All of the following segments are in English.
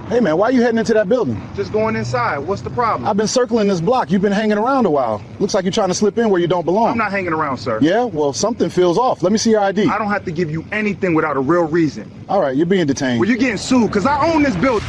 Hey man, why are you heading into that building? Just going inside. What's the problem? I've been circling this block. You've been hanging around a while. Looks like you're trying to slip in where you don't belong. I'm not hanging around, sir. Yeah? Well, something feels off. Let me see your ID. I don't have to give you anything without a real reason. All right, you're being detained. Well, you're getting sued because I own this building.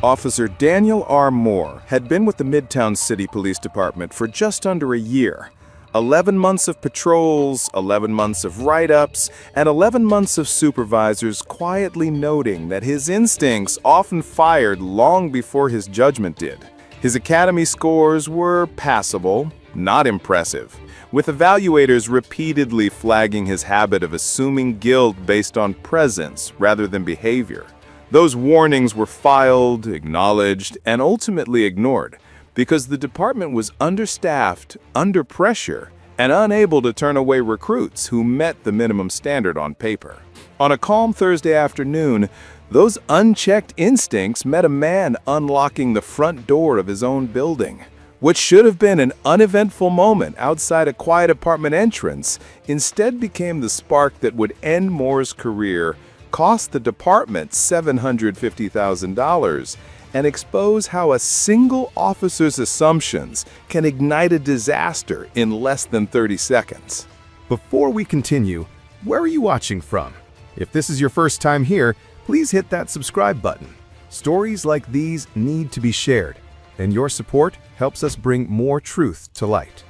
Officer Daniel R. Moore had been with the Midtown City Police Department for just under a year. 11 months of patrols, 11 months of write-ups, and 11 months of supervisors quietly noting that his instincts often fired long before his judgment did. His academy scores were passable, not impressive, with evaluators repeatedly flagging his habit of assuming guilt based on presence rather than behavior. Those warnings were filed, acknowledged, and ultimately ignored, because the department was understaffed, under pressure, and unable to turn away recruits who met the minimum standard on paper. On a calm Thursday afternoon, those unchecked instincts met a man unlocking the front door of his own building. What should have been an uneventful moment outside a quiet apartment entrance instead became the spark that would end Moore's career, cost the department $750,000, and expose how a single officer's assumptions can ignite a disaster in less than 30 seconds. Before we continue, where are you watching from? If this is your first time here, please hit that subscribe button. Stories like these need to be shared, and your support helps us bring more truth to light.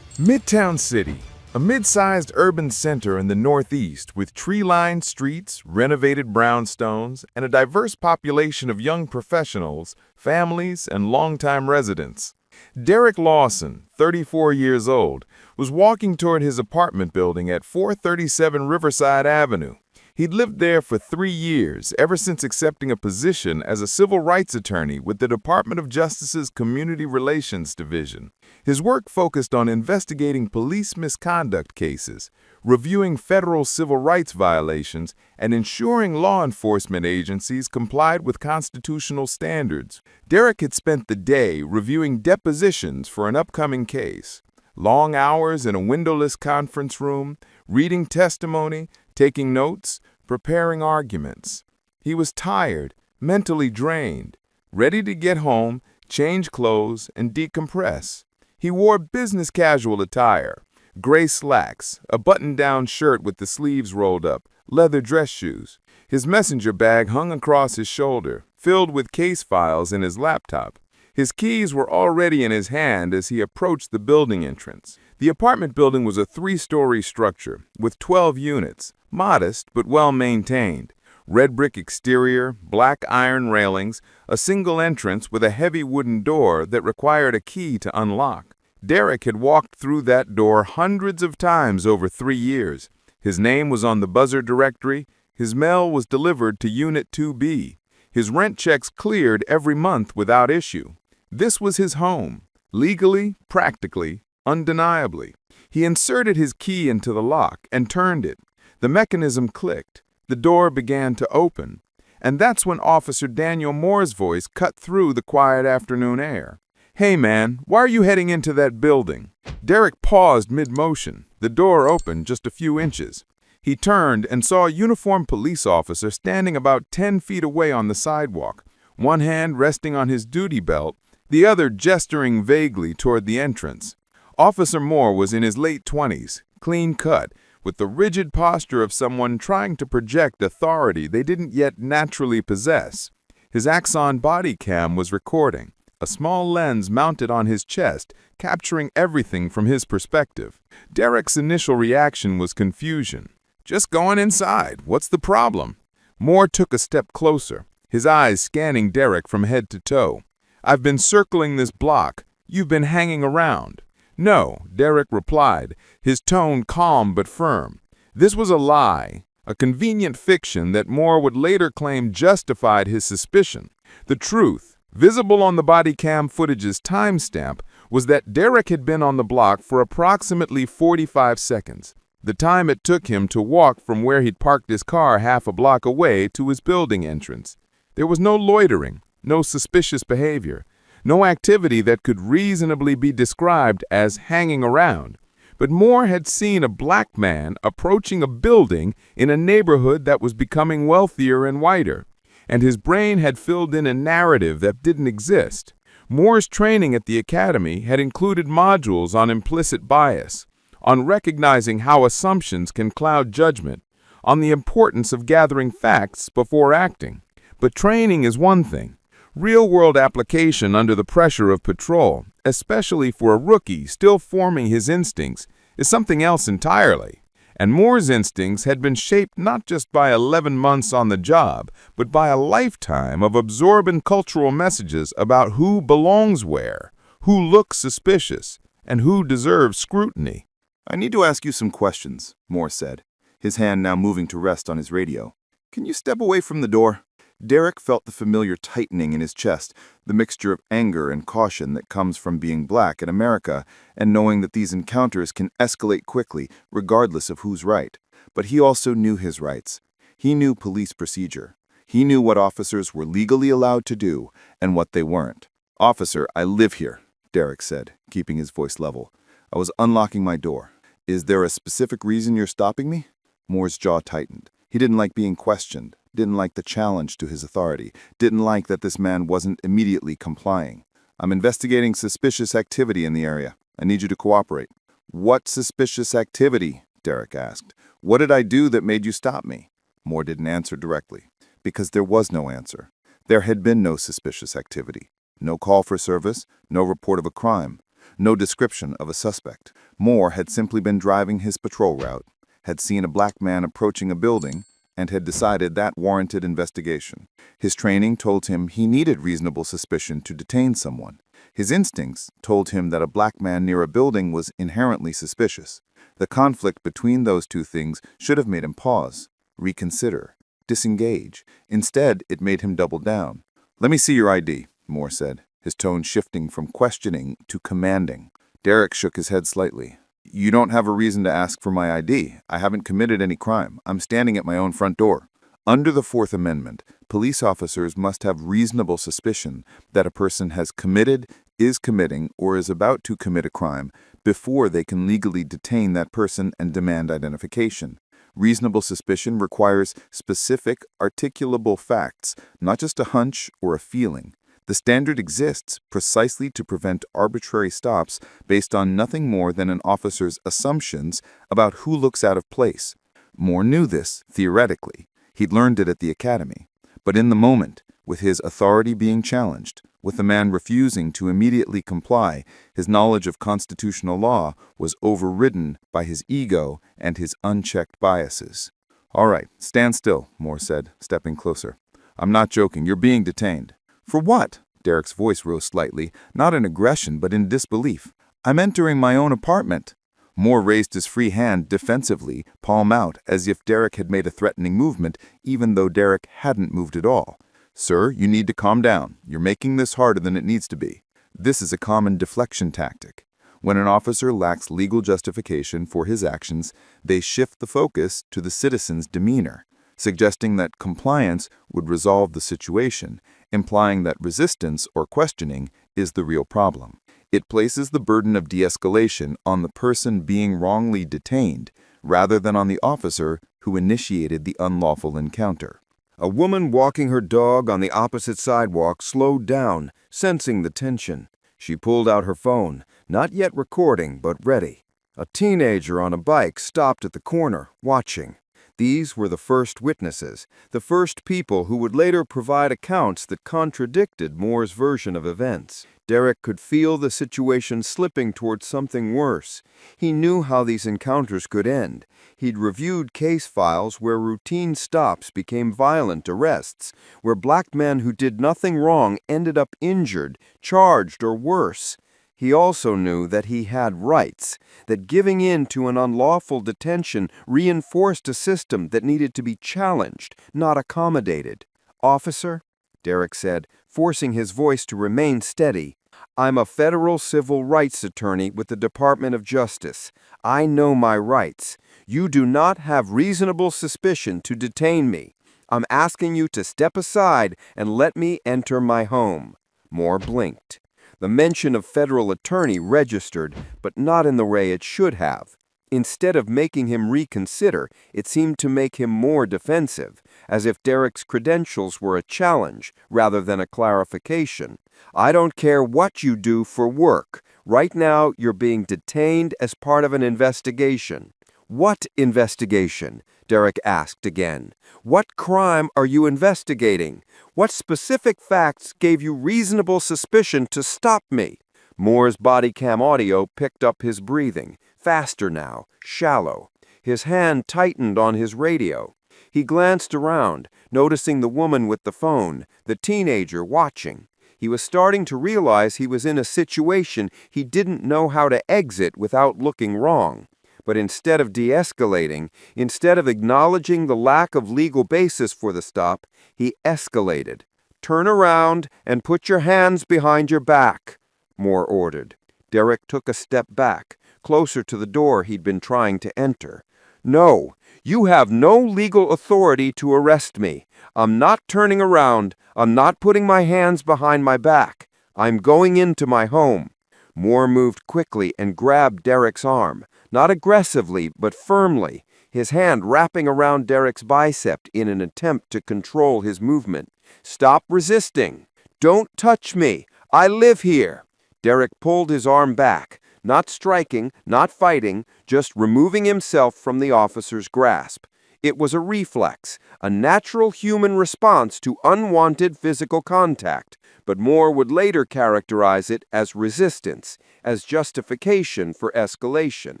Midtown City, a mid-sized urban center in the Northeast with tree-lined streets, renovated brownstones, and a diverse population of young professionals, families, and longtime residents. Derek Lawson, 34 years old, was walking toward his apartment building at 437 Riverside Avenue. He'd lived there for 3 years, ever since accepting a position as a civil rights attorney with the Department of Justice's Community Relations Division. His work focused on investigating police misconduct cases, reviewing federal civil rights violations, and ensuring law enforcement agencies complied with constitutional standards. Derek had spent the day reviewing depositions for an upcoming case. Long hours in a windowless conference room, reading testimony, taking notes, preparing arguments. He was tired, mentally drained, ready to get home, change clothes, and decompress. He wore business casual attire, gray slacks, a button-down shirt with the sleeves rolled up, leather dress shoes. His messenger bag hung across his shoulder, filled with case files in his laptop. His keys were already in his hand as he approached the building entrance. The apartment building was a 3-story structure with 12 units, modest but well-maintained. Red brick exterior, black iron railings, a single entrance with a heavy wooden door that required a key to unlock. Derek had walked through that door hundreds of times over 3 years. His name was on the buzzer directory. His mail was delivered to Unit 2B. His rent checks cleared every month without issue. This was his home, legally, practically, undeniably. He inserted his key into the lock and turned it. The mechanism clicked. The door began to open. And that's when Officer Daniel Moore's voice cut through the quiet afternoon air. "Hey man, why are you heading into that building?" Derek paused mid-motion. The door opened just a few inches. He turned and saw a uniformed police officer standing about 10 feet away on the sidewalk, one hand resting on his duty belt, the other gesturing vaguely toward the entrance. Officer Moore was in his late 20s, clean-cut, with the rigid posture of someone trying to project authority they didn't yet naturally possess. His Axon Bodycam was recording, a small lens mounted on his chest, capturing everything from his perspective. Derek's initial reaction was confusion. "Just going inside. What's the problem?" Moore took a step closer, his eyes scanning Derek from head to toe. "I've been circling this block. You've been hanging around." "No," Derek replied, his tone calm but firm. This was a lie, a convenient fiction that Moore would later claim justified his suspicion. The truth, visible on the body cam footage's timestamp, was that Derek had been on the block for approximately 45 seconds, the time it took him to walk from where he'd parked his car half a block away to his building entrance. There was no loitering, no suspicious behavior, no activity that could reasonably be described as hanging around. But Moore had seen a black man approaching a building in a neighborhood that was becoming wealthier and whiter. and his brain had filled in a narrative that didn't exist. Moore's training at the academy had included modules on implicit bias, on recognizing how assumptions can cloud judgment, on the importance of gathering facts before acting. But training is one thing. Real-world application under the pressure of patrol, especially for a rookie still forming his instincts, is something else entirely. And Moore's instincts had been shaped not just by 11 months on the job, but by a lifetime of absorbent cultural messages about who belongs where, who looks suspicious, and who deserves scrutiny. "I need to ask you some questions," Moore said, his hand now moving to rest on his radio. "Can you step away from the door?" Derek felt the familiar tightening in his chest, the mixture of anger and caution that comes from being black in America and knowing that these encounters can escalate quickly, regardless of who's right. But he also knew his rights. He knew police procedure. He knew what officers were legally allowed to do and what they weren't. "Officer, I live here," Derek said, keeping his voice level. "I was unlocking my door. Is there a specific reason you're stopping me?" Moore's jaw tightened. He didn't like being questioned, didn't like the challenge to his authority, didn't like that this man wasn't immediately complying. "I'm investigating suspicious activity in the area. I need you to cooperate." "What suspicious activity?" Derek asked. "What did I do that made you stop me?" Moore didn't answer directly, because there was no answer. There had been no suspicious activity. No call for service, no report of a crime, no description of a suspect. Moore had simply been driving his patrol route, had seen a black man approaching a building, and had decided that warranted investigation. His training told him he needed reasonable suspicion to detain someone. His instincts told him that a black man near a building was inherently suspicious. The conflict between those two things should have made him pause, reconsider, disengage. Instead, it made him double down. "Let me see your ID," Moore said, his tone shifting from questioning to commanding. Derek shook his head slightly. "You don't have a reason to ask for my ID. I haven't committed any crime. I'm standing at my own front door." Under the Fourth Amendment, police officers must have reasonable suspicion that a person has committed, is committing, or is about to commit a crime before they can legally detain that person and demand identification. Reasonable suspicion requires specific, articulable facts, not just a hunch or a feeling. The standard exists precisely to prevent arbitrary stops based on nothing more than an officer's assumptions about who looks out of place. Moore knew this, theoretically. He'd learned it at the academy. But in the moment, with his authority being challenged, with the man refusing to immediately comply, his knowledge of constitutional law was overridden by his ego and his unchecked biases. "All right, stand still," Moore said, stepping closer. "I'm not joking. You're being detained." "For what?" Derek's voice rose slightly, not in aggression but in disbelief. "I'm entering my own apartment." Moore raised his free hand defensively, palm out, as if Derek had made a threatening movement, even though Derek hadn't moved at all. "Sir, you need to calm down. You're making this harder than it needs to be." This is a common deflection tactic. When an officer lacks legal justification for his actions, they shift the focus to the citizen's demeanor, suggesting that compliance would resolve the situation, implying that resistance or questioning is the real problem. It places the burden of de-escalation on the person being wrongly detained, rather than on the officer who initiated the unlawful encounter. A woman walking her dog on the opposite sidewalk slowed down, sensing the tension. She pulled out her phone, not yet recording, but ready. A teenager on a bike stopped at the corner, watching. These were the first witnesses, the first people who would later provide accounts that contradicted Moore's version of events. Derek could feel the situation slipping towards something worse. He knew how these encounters could end. He'd reviewed case files where routine stops became violent arrests, where black men who did nothing wrong ended up injured, charged, or worse. He also knew that he had rights, that giving in to an unlawful detention reinforced a system that needed to be challenged, not accommodated. "Officer," Derek said, forcing his voice to remain steady, "I'm a federal civil rights attorney with the Department of Justice. I know my rights. You do not have reasonable suspicion to detain me. I'm asking you to step aside and let me enter my home." Moore blinked. The mention of federal attorney registered, but not in the way it should have. Instead of making him reconsider, it seemed to make him more defensive, as if Derek's credentials were a challenge rather than a clarification. I don't care what you do for work. Right now, you're being detained as part of an investigation. What investigation? Derek asked again. What crime are you investigating? What specific facts gave you reasonable suspicion to stop me? Moore's body cam audio picked up his breathing, faster now, shallow. His hand tightened on his radio. He glanced around, noticing the woman with the phone, the teenager watching. He was starting to realize he was in a situation he didn't know how to exit without looking wrong. But instead of de-escalating, instead of acknowledging the lack of legal basis for the stop, he escalated. "Turn around and put your hands behind your back," Moore ordered. Derek took a step back, closer to the door he'd been trying to enter. "No, you have no legal authority to arrest me. I'm not turning around. I'm not putting my hands behind my back. I'm going into my home." Moore moved quickly and grabbed Derek's arm, not aggressively but firmly, his hand wrapping around Derek's bicep in an attempt to control his movement. "Stop resisting. Don't touch me. I live here." Derek pulled his arm back, not striking, not fighting, just removing himself from the officer's grasp. It was a reflex, a natural human response to unwanted physical contact, but Moore would later characterize it as resistance, as justification for escalation.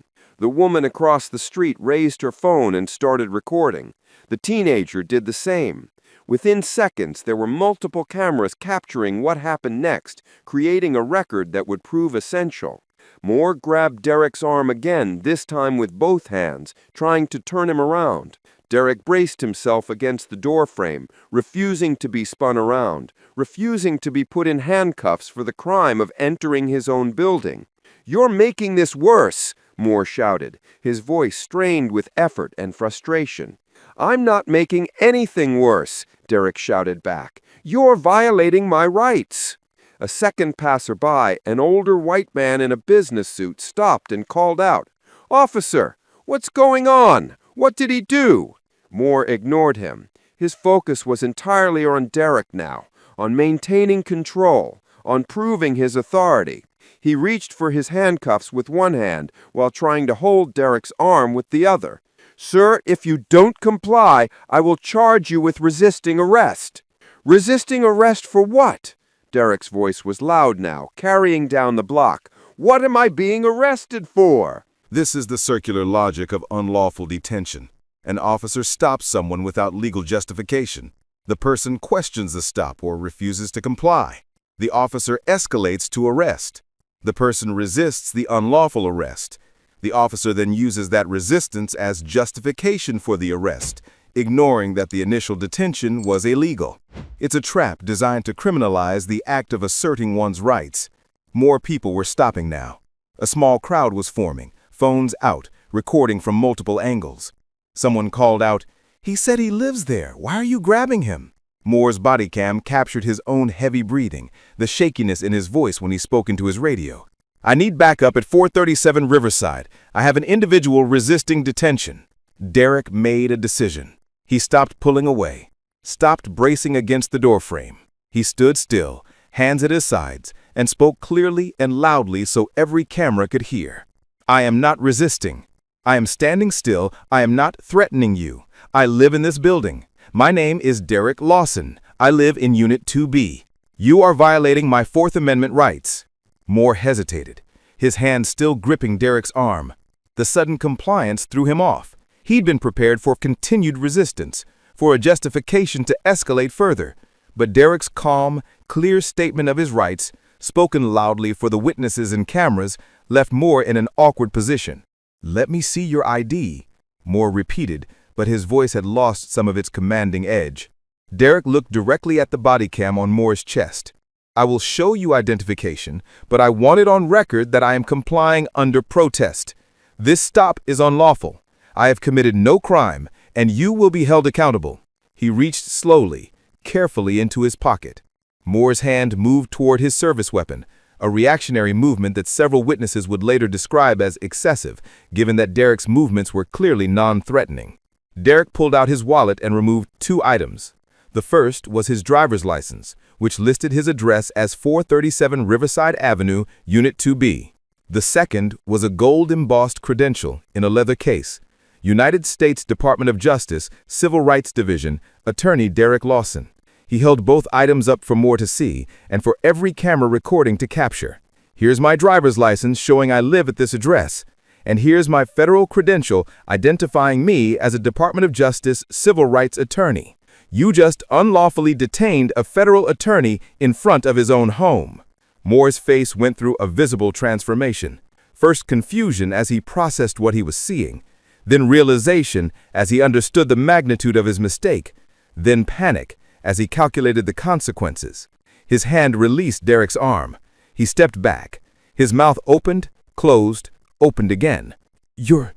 The woman across the street raised her phone and started recording. The teenager did the same. Within seconds, there were multiple cameras capturing what happened next, creating a record that would prove essential. Moore grabbed Derek's arm again, this time with both hands, trying to turn him around. Derek braced himself against the doorframe, refusing to be spun around, refusing to be put in handcuffs for the crime of entering his own building. "You're making this worse," Moore shouted, his voice strained with effort and frustration. "I'm not making anything worse," Derek shouted back. "You're violating my rights." A second passerby, an older white man in a business suit, stopped and called out, "Officer, what's going on? What did he do?" Moore ignored him. His focus was entirely on Derek now, on maintaining control, on proving his authority. He reached for his handcuffs with one hand while trying to hold Derek's arm with the other. "Sir, if you don't comply, I will charge you with resisting arrest." "Resisting arrest for what?" Derek's voice was loud now, carrying down the block. "What am I being arrested for?" This is the circular logic of unlawful detention. An officer stops someone without legal justification. The person questions the stop or refuses to comply. The officer escalates to arrest. The person resists the unlawful arrest. The officer then uses that resistance as justification for the arrest, ignoring that the initial detention was illegal. It's a trap designed to criminalize the act of asserting one's rights. More people were stopping now. A small crowd was forming, phones out, recording from multiple angles. Someone called out, "He said he lives there. Why are you grabbing him?" Moore's body cam captured his own heavy breathing, the shakiness in his voice when he spoke into his radio. "I need backup at 437 Riverside. I have an individual resisting detention." Derek made a decision. He stopped pulling away, stopped bracing against the doorframe. He stood still, hands at his sides, and spoke clearly and loudly so every camera could hear. "I am not resisting. I am standing still. I am not threatening you. I live in this building. My name is Derek Lawson. I live in Unit 2B. You are violating my Fourth Amendment rights." Moore hesitated, his hand still gripping Derek's arm. The sudden compliance threw him off. He'd been prepared for continued resistance, for a justification to escalate further. But Derek's calm, clear statement of his rights, spoken loudly for the witnesses and cameras, left Moore in an awkward position. "Let me see your ID," Moore repeated, but his voice had lost some of its commanding edge. Derek looked directly at the body cam on Moore's chest. "I will show you identification, but I want it on record that I am complying under protest. This stop is unlawful. I have committed no crime, and you will be held accountable." He reached slowly, carefully into his pocket. Moore's hand moved toward his service weapon, a reactionary movement that several witnesses would later describe as excessive, given that Derek's movements were clearly non-threatening. Derek pulled out his wallet and removed 2 items. The first was his driver's license, which listed his address as 437 Riverside Avenue, Unit 2B. The second was a gold-embossed credential in a leather case. United States Department of Justice, Civil Rights Division, Attorney Derek Lawson. He held both items up for Moore to see and for every camera recording to capture. Here's my driver's license showing I live at this address. And here's my federal credential identifying me as a Department of Justice civil rights attorney. You just unlawfully detained a federal attorney in front of his own home. Moore's face went through a visible transformation. First confusion as he processed what he was seeing, then realization as he understood the magnitude of his mistake, then panic as he calculated the consequences. His hand released Derek's arm. He stepped back. His mouth opened, closed, opened again. You're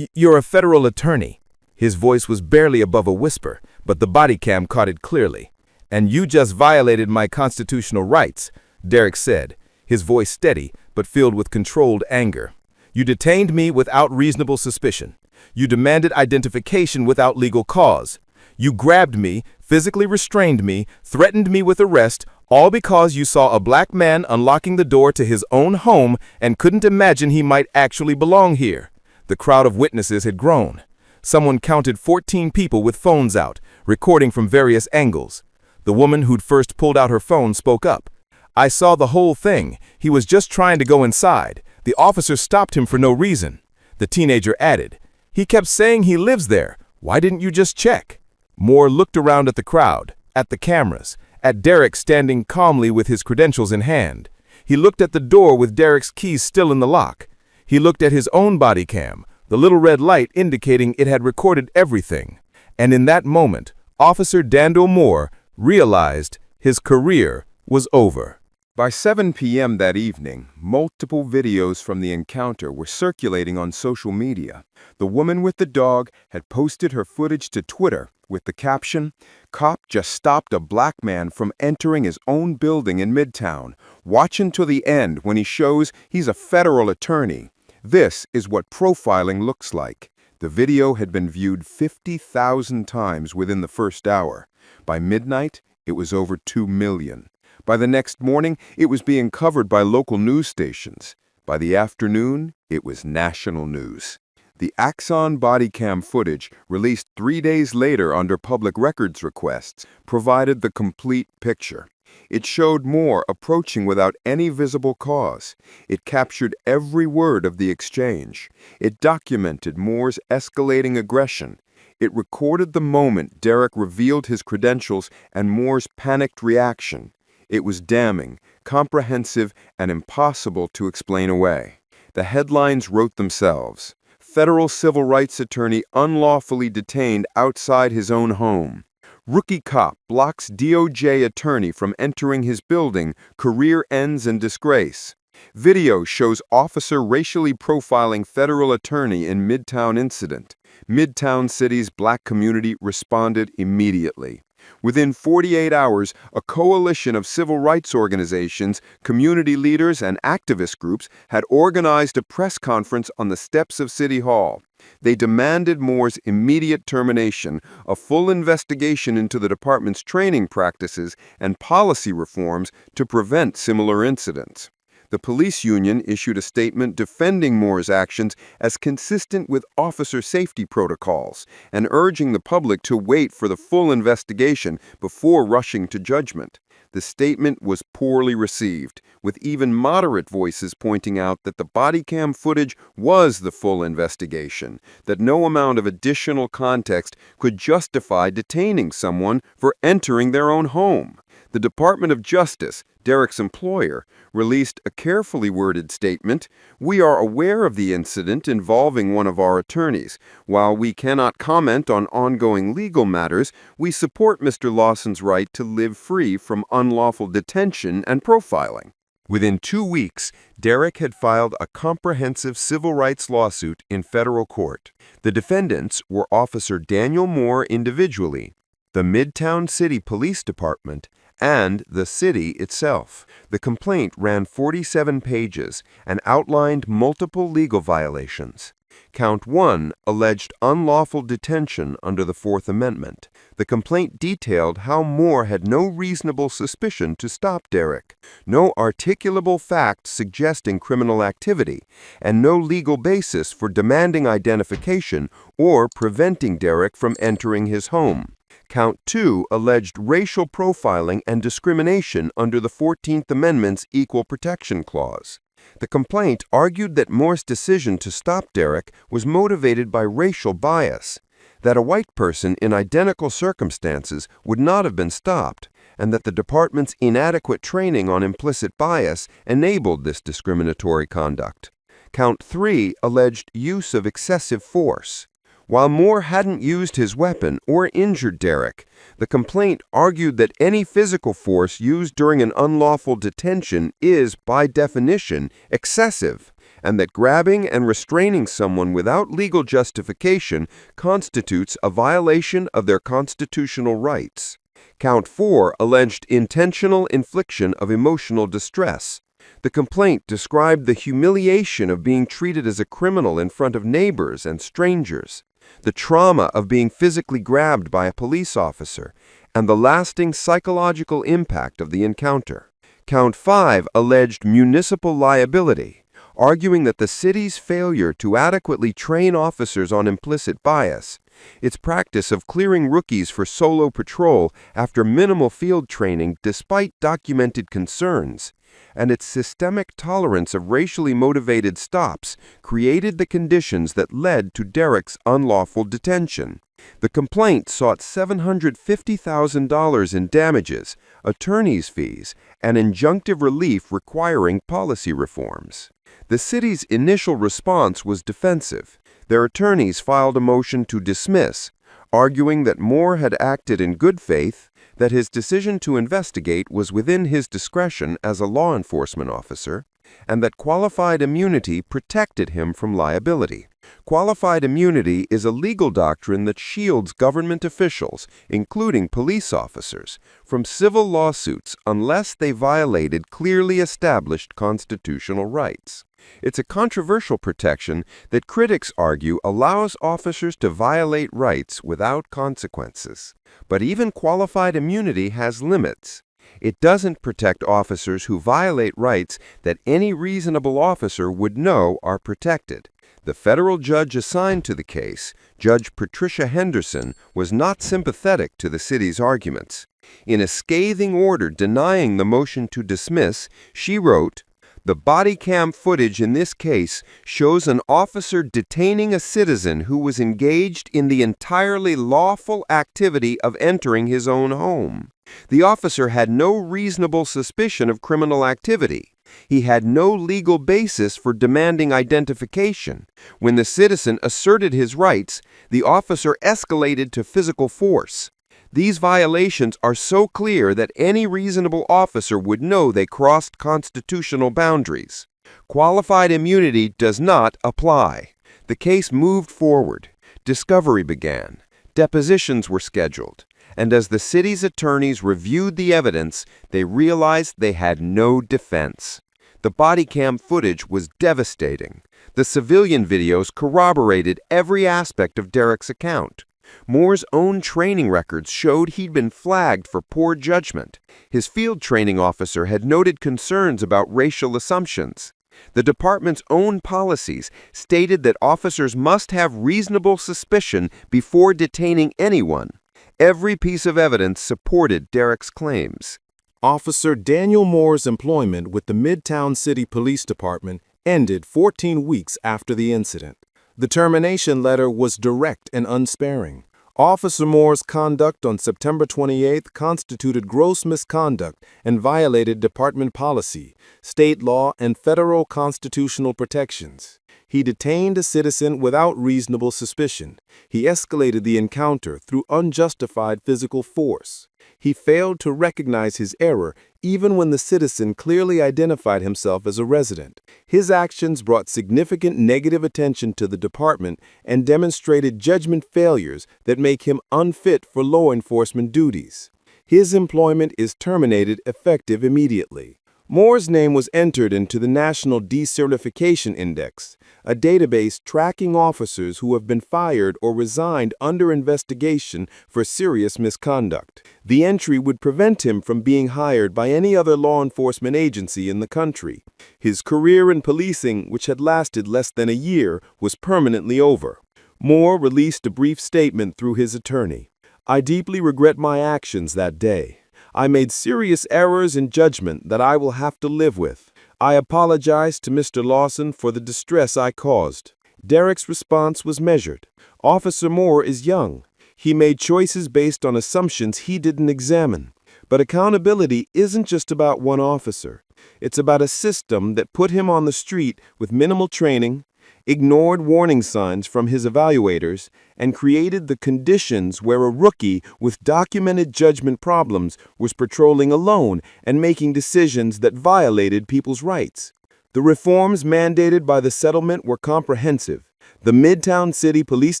a federal attorney. His voice was barely above a whisper, but the body cam caught it clearly. And you just violated my constitutional rights, Derek said, his voice steady but filled with controlled anger. You detained me without reasonable suspicion. You demanded identification without legal cause. You grabbed me, physically restrained me, threatened me with arrest, all because you saw a black man unlocking the door to his own home and couldn't imagine he might actually belong here. The crowd of witnesses had grown. Someone counted 14 people with phones out, recording from various angles. The woman who'd first pulled out her phone spoke up. I saw the whole thing. He was just trying to go inside. The officer stopped him for no reason. The teenager added, he kept saying he lives there. Why didn't you just check? Moore looked around at the crowd, at the cameras, at Derek standing calmly with his credentials in hand. He looked at the door with Derek's keys still in the lock. He looked at his own body cam, the little red light indicating it had recorded everything. And in that moment, Officer Daniel Moore realized his career was over. By 7 p.m. that evening, multiple videos from the encounter were circulating on social media. The woman with the dog had posted her footage to Twitter with the caption, "Cop just stopped a black man from entering his own building in Midtown. Watch until the end when he shows he's a federal attorney. This is what profiling looks like." The video had been viewed 50,000 times within the first hour. By midnight, it was over 2 million. By the next morning, it was being covered by local news stations. By the afternoon, it was national news. The Axon Bodycam footage, released 3 days later under public records requests, provided the complete picture. It showed Moore approaching without any visible cause. It captured every word of the exchange. It documented Moore's escalating aggression. It recorded the moment Derek revealed his credentials and Moore's panicked reaction. It was damning, comprehensive, and impossible to explain away. The headlines wrote themselves. Federal civil rights attorney unlawfully detained outside his own home. Rookie cop blocks DOJ attorney from entering his building, career ends in disgrace. Video shows officer racially profiling federal attorney in Midtown incident. Midtown City's black community responded immediately. Within 48 hours, a coalition of civil rights organizations, community leaders, and activist groups had organized a press conference on the steps of City Hall. They demanded Moore's immediate termination, a full investigation into the department's training practices, and policy reforms to prevent similar incidents. The police union issued a statement defending Moore's actions as consistent with officer safety protocols and urging the public to wait for the full investigation before rushing to judgment. The statement was poorly received, with even moderate voices pointing out that the body cam footage was the full investigation, that no amount of additional context could justify detaining someone for entering their own home. The Department of Justice, Derek's employer, released a carefully worded statement. "We are aware of the incident involving one of our attorneys. While we cannot comment on ongoing legal matters, we support Mr. Lawson's right to live free from unlawful detention and profiling." Within 2 weeks, Derek had filed a comprehensive civil rights lawsuit in federal court. The defendants were Officer Daniel Moore individually, the Midtown City Police Department, and the city itself. The complaint ran 47 pages and outlined multiple legal violations. Count 1 alleged unlawful detention under the Fourth Amendment. The complaint detailed how Moore had no reasonable suspicion to stop Derek, no articulable fact suggesting criminal activity, and no legal basis for demanding identification or preventing Derek from entering his home. Count 2 alleged racial profiling and discrimination under the 14th Amendment's Equal Protection Clause. The complaint argued that Moore's decision to stop Derek was motivated by racial bias, that a white person in identical circumstances would not have been stopped, and that the department's inadequate training on implicit bias enabled this discriminatory conduct. Count 3 alleged use of excessive force. While Moore hadn't used his weapon or injured Derek, the complaint argued that any physical force used during an unlawful detention is, by definition, excessive, and that grabbing and restraining someone without legal justification constitutes a violation of their constitutional rights. Count 4 alleged intentional infliction of emotional distress. The complaint described the humiliation of being treated as a criminal in front of neighbors and strangers, the trauma of being physically grabbed by a police officer, and the lasting psychological impact of the encounter. Count 5 alleged municipal liability, arguing that the city's failure to adequately train officers on implicit bias, its practice of clearing rookies for solo patrol after minimal field training despite documented concerns, and its systemic tolerance of racially motivated stops created the conditions that led to Derek's unlawful detention. The complaint sought $750,000 in damages, attorney's fees, and injunctive relief requiring policy reforms. The city's initial response was defensive. Their attorneys filed a motion to dismiss, arguing that Moore had acted in good faith, that his decision to investigate was within his discretion as a law enforcement officer, and that qualified immunity protected him from liability. Qualified immunity is a legal doctrine that shields government officials, including police officers, from civil lawsuits unless they violated clearly established constitutional rights. It's a controversial protection that critics argue allows officers to violate rights without consequences. But even qualified immunity has limits. It doesn't protect officers who violate rights that any reasonable officer would know are protected. The federal judge assigned to the case, Judge Patricia Henderson, was not sympathetic to the city's arguments. In a scathing order denying the motion to dismiss, she wrote, "The body cam footage in this case shows an officer detaining a citizen who was engaged in the entirely lawful activity of entering his own home. The officer had no reasonable suspicion of criminal activity. He had no legal basis for demanding identification. When the citizen asserted his rights, the officer escalated to physical force. These violations are so clear that any reasonable officer would know they crossed constitutional boundaries. Qualified immunity does not apply." The case moved forward. Discovery began. Depositions were scheduled. And as the city's attorneys reviewed the evidence, they realized they had no defense. The body cam footage was devastating. The civilian videos corroborated every aspect of Derek's account. Moore's own training records showed he'd been flagged for poor judgment. His field training officer had noted concerns about racial assumptions. The department's own policies stated that officers must have reasonable suspicion before detaining anyone. Every piece of evidence supported Derek's claims. Officer Daniel Moore's employment with the Midtown City Police Department ended 14 weeks after the incident. The termination letter was direct and unsparing. Officer Moore's conduct on September 28th constituted gross misconduct and violated department policy, state law, and federal constitutional protections. He detained a citizen without reasonable suspicion. He escalated the encounter through unjustified physical force. He failed to recognize his error even when the citizen clearly identified himself as a resident. His actions brought significant negative attention to the department and demonstrated judgment failures that make him unfit for law enforcement duties. his employment is terminated effective immediately. Moore's name was entered into the National Decertification Index, a database tracking officers who have been fired or resigned under investigation for serious misconduct. The entry would prevent him from being hired by any other law enforcement agency in the country. His career in policing, which had lasted less than a year, was permanently over. Moore released a brief statement through his attorney. "I deeply regret my actions that day. I made serious errors in judgment that I will have to live with. I apologize to Mr. Lawson for the distress I caused." Derek's response was measured. Officer Moore is young. He made choices based on assumptions he didn't examine. But accountability isn't just about one officer. It's about a system that put him on the street with minimal training, ignored warning signs from his evaluators, and created the conditions where a rookie with documented judgment problems was patrolling alone and making decisions that violated people's rights. The reforms mandated by the settlement were comprehensive. The Midtown City Police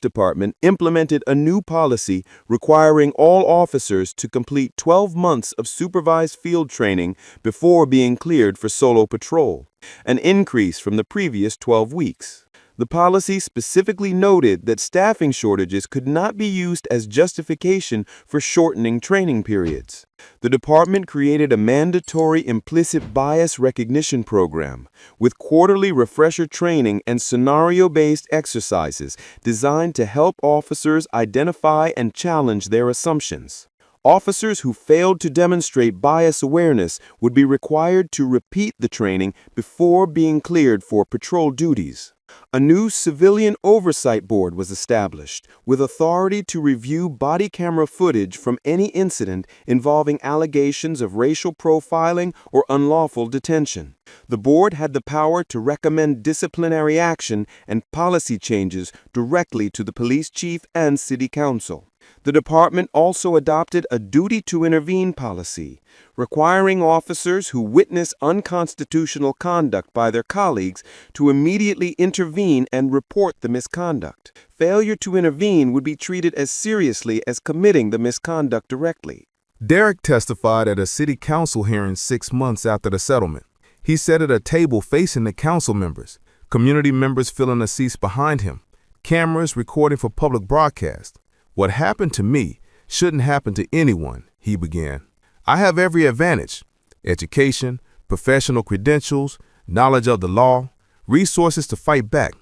Department implemented a new policy requiring all officers to complete 12 months of supervised field training before being cleared for solo patrol, an increase from the previous 12 weeks. The policy specifically noted that staffing shortages could not be used as justification for shortening training periods. The department created a mandatory implicit bias recognition program with quarterly refresher training and scenario-based exercises designed to help officers identify and challenge their assumptions. Officers who failed to demonstrate bias awareness would be required to repeat the training before being cleared for patrol duties. A new civilian oversight board was established, with authority to review body camera footage from any incident involving allegations of racial profiling or unlawful detention. The board had the power to recommend disciplinary action and policy changes directly to the police chief and city council. The department also adopted a duty to intervene policy, requiring officers who witness unconstitutional conduct by their colleagues to immediately intervene and report the misconduct. Failure to intervene would be treated as seriously as committing the misconduct directly. Derek testified at a city council hearing 6 months after the settlement. He sat at a table facing the council members, community members filling the seats behind him, cameras recording for public broadcast. "What happened to me shouldn't happen to anyone," he began. "I have every advantage: education, professional credentials, knowledge of the law, resources to fight back,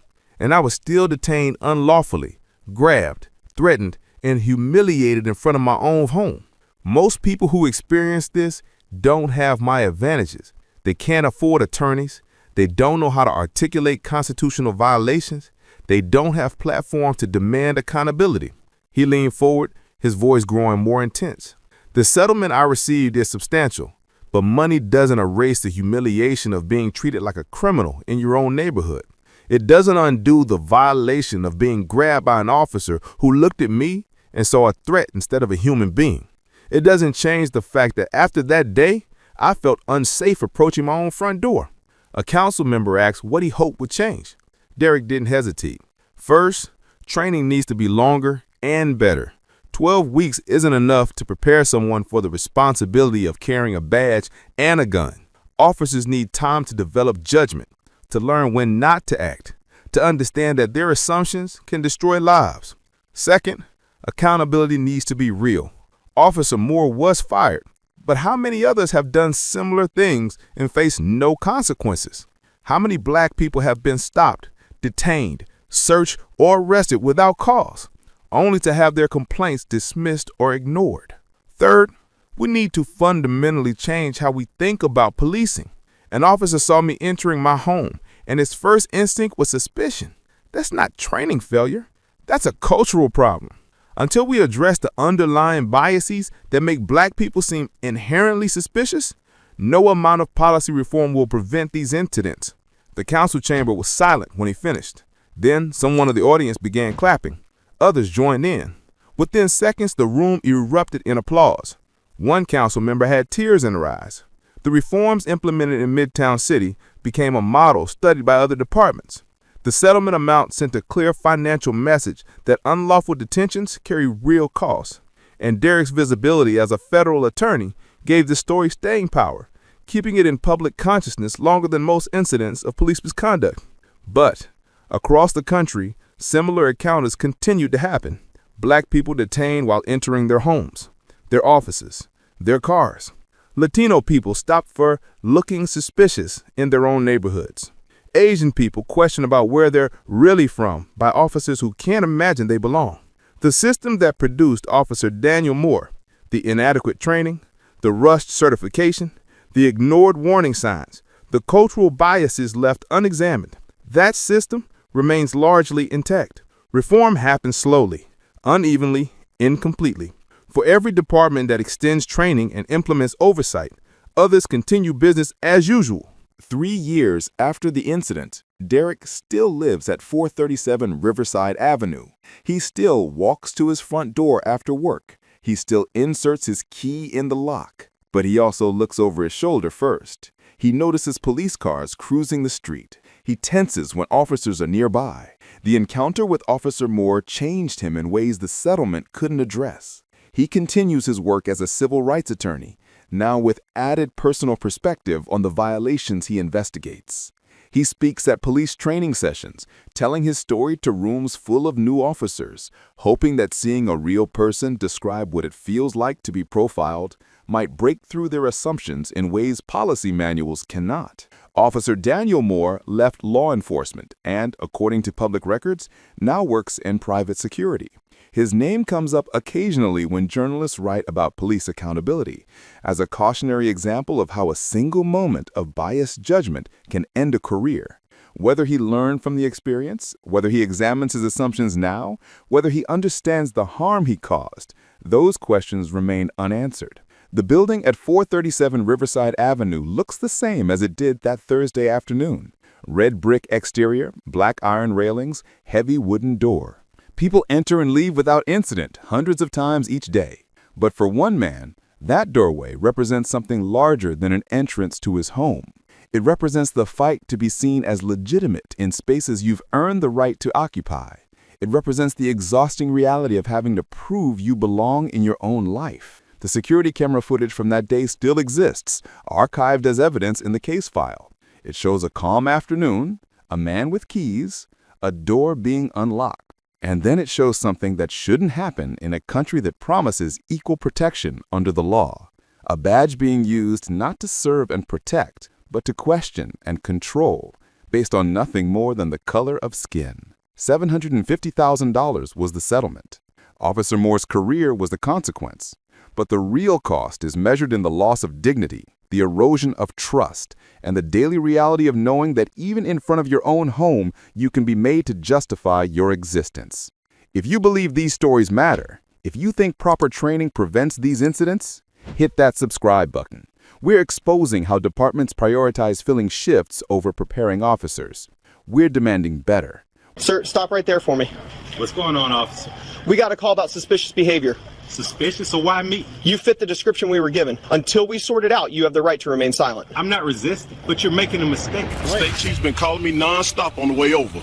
and I was still detained unlawfully, grabbed, threatened, and humiliated in front of my own home. Most people who experience this don't have my advantages. They can't afford attorneys. They don't know how to articulate constitutional violations. They don't have platforms to demand accountability." He leaned forward, his voice growing more intense. "The settlement I received is substantial, but money doesn't erase the humiliation of being treated like a criminal in your own neighborhood. It doesn't undo the violation of being grabbed by an officer who looked at me and saw a threat instead of a human being. It doesn't change the fact that after that day, I felt unsafe approaching my own front door." A council member asked what he hoped would change. Derek didn't hesitate. "First, training needs to be longer and better. 12 weeks isn't enough to prepare someone for the responsibility of carrying a badge and a gun. Officers need time to develop judgment, to learn when not to act, to understand that their assumptions can destroy lives. Second, accountability needs to be real. Officer Moore was fired, but how many others have done similar things and faced no consequences? How many black people have been stopped, detained, searched, or arrested without cause, only to have their complaints dismissed or ignored? Third, we need to fundamentally change how we think about policing. An officer saw me entering my home, and his first instinct was suspicion. That's not training failure. That's a cultural problem. Until we address the underlying biases that make black people seem inherently suspicious, no amount of policy reform will prevent these incidents." The council chamber was silent when he finished. Then someone in the audience began clapping. Others joined in. Within seconds, the room erupted in applause. One council member had tears in her eyes. The reforms implemented in Midtown City became a model studied by other departments. The settlement amount sent a clear financial message that unlawful detentions carry real costs. and Derek's visibility as a federal attorney gave the story staying power, keeping it in public consciousness longer than most incidents of police misconduct. But across the country, similar encounters continued to happen. Black people detained while entering their homes, their offices, their cars. Latino people stopped for looking suspicious in their own neighborhoods. Asian people questioned about where they're really from by officers who can't imagine they belong. The system that produced Officer Daniel Moore, the inadequate training, the rushed certification, the ignored warning signs, the cultural biases left unexamined, that system remains largely intact. Reform happens slowly, unevenly, incompletely. For every department that extends training and implements oversight, others continue business as usual. 3 years after the incident, Derek still lives at 437 Riverside Avenue. He still walks to his front door after work. He still inserts his key in the lock. But he also looks over his shoulder first. He notices police cars cruising the street. He tenses when officers are nearby. The encounter with Officer Moore changed him in ways the settlement couldn't address. He continues his work as a civil rights attorney, now with added personal perspective on the violations he investigates. He speaks at police training sessions, telling his story to rooms full of new officers, hoping that seeing a real person describe what it feels like to be profiled might break through their assumptions in ways policy manuals cannot. Officer Daniel Moore left law enforcement and, according to public records, now works in private security. His name comes up occasionally when journalists write about police accountability, as a cautionary example of how a single moment of biased judgment can end a career. Whether he learned from the experience, whether he examines his assumptions now, whether he understands the harm he caused, those questions remain unanswered. The building at 437 Riverside Avenue looks the same as it did that Thursday afternoon. Red brick exterior, black iron railings, heavy wooden door. People enter and leave without incident hundreds of times each day. But for one man, that doorway represents something larger than an entrance to his home. It represents the fight to be seen as legitimate in spaces you've earned the right to occupy. It represents the exhausting reality of having to prove you belong in your own life. The security camera footage from that day still exists, archived as evidence in the case file. It shows a calm afternoon, a man with keys, a door being unlocked. And then it shows something that shouldn't happen in a country that promises equal protection under the law. A badge being used not to serve and protect, but to question and control, based on nothing more than the color of skin. $750,000 was the settlement. Officer Moore's career was the consequence. But the real cost is measured in the loss of dignity, the erosion of trust, and the daily reality of knowing that even in front of your own home, you can be made to justify your existence. If you believe these stories matter, if you think proper training prevents these incidents, hit that subscribe button. We're exposing how departments prioritize filling shifts over preparing officers. We're demanding better. Sir, stop right there for me. What's going on, officer? We got a call about suspicious behavior. Suspicious? So why me? You fit the description we were given. Until we sort it out, you have the right to remain silent. I'm not resisting, but you're making a mistake. The state chief's been calling me non-stop on the way over.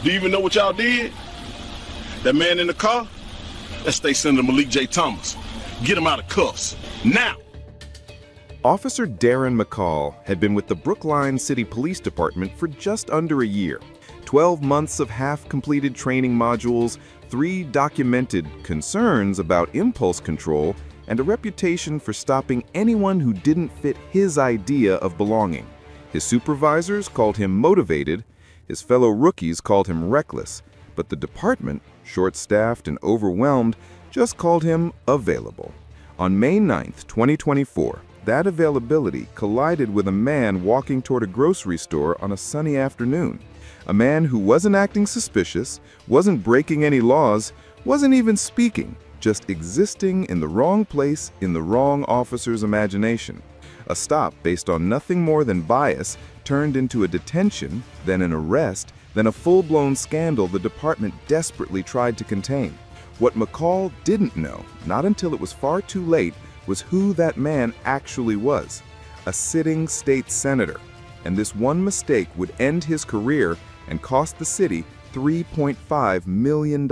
Do you even know what y'all did? That man in the car? That's State Senator Malik J. Thomas. Get him out of cuffs. Now! Officer Darren McCall had been with the Brookline City Police Department for just under a year. 12 months of half-completed training modules, 3 documented concerns about impulse control, and a reputation for stopping anyone who didn't fit his idea of belonging. His supervisors called him motivated, his fellow rookies called him reckless, but the department, short-staffed and overwhelmed, just called him available. On May 9th, 2024, that availability collided with a man walking toward a grocery store on a sunny afternoon. A man who wasn't acting suspicious, wasn't breaking any laws, wasn't even speaking, just existing in the wrong place in the wrong officer's imagination. A stop based on nothing more than bias turned into a detention, then an arrest, then a full-blown scandal the department desperately tried to contain. What McCall didn't know, not until it was far too late, was who that man actually was. A sitting state senator. And this one mistake would end his career and cost the city $3.5 million.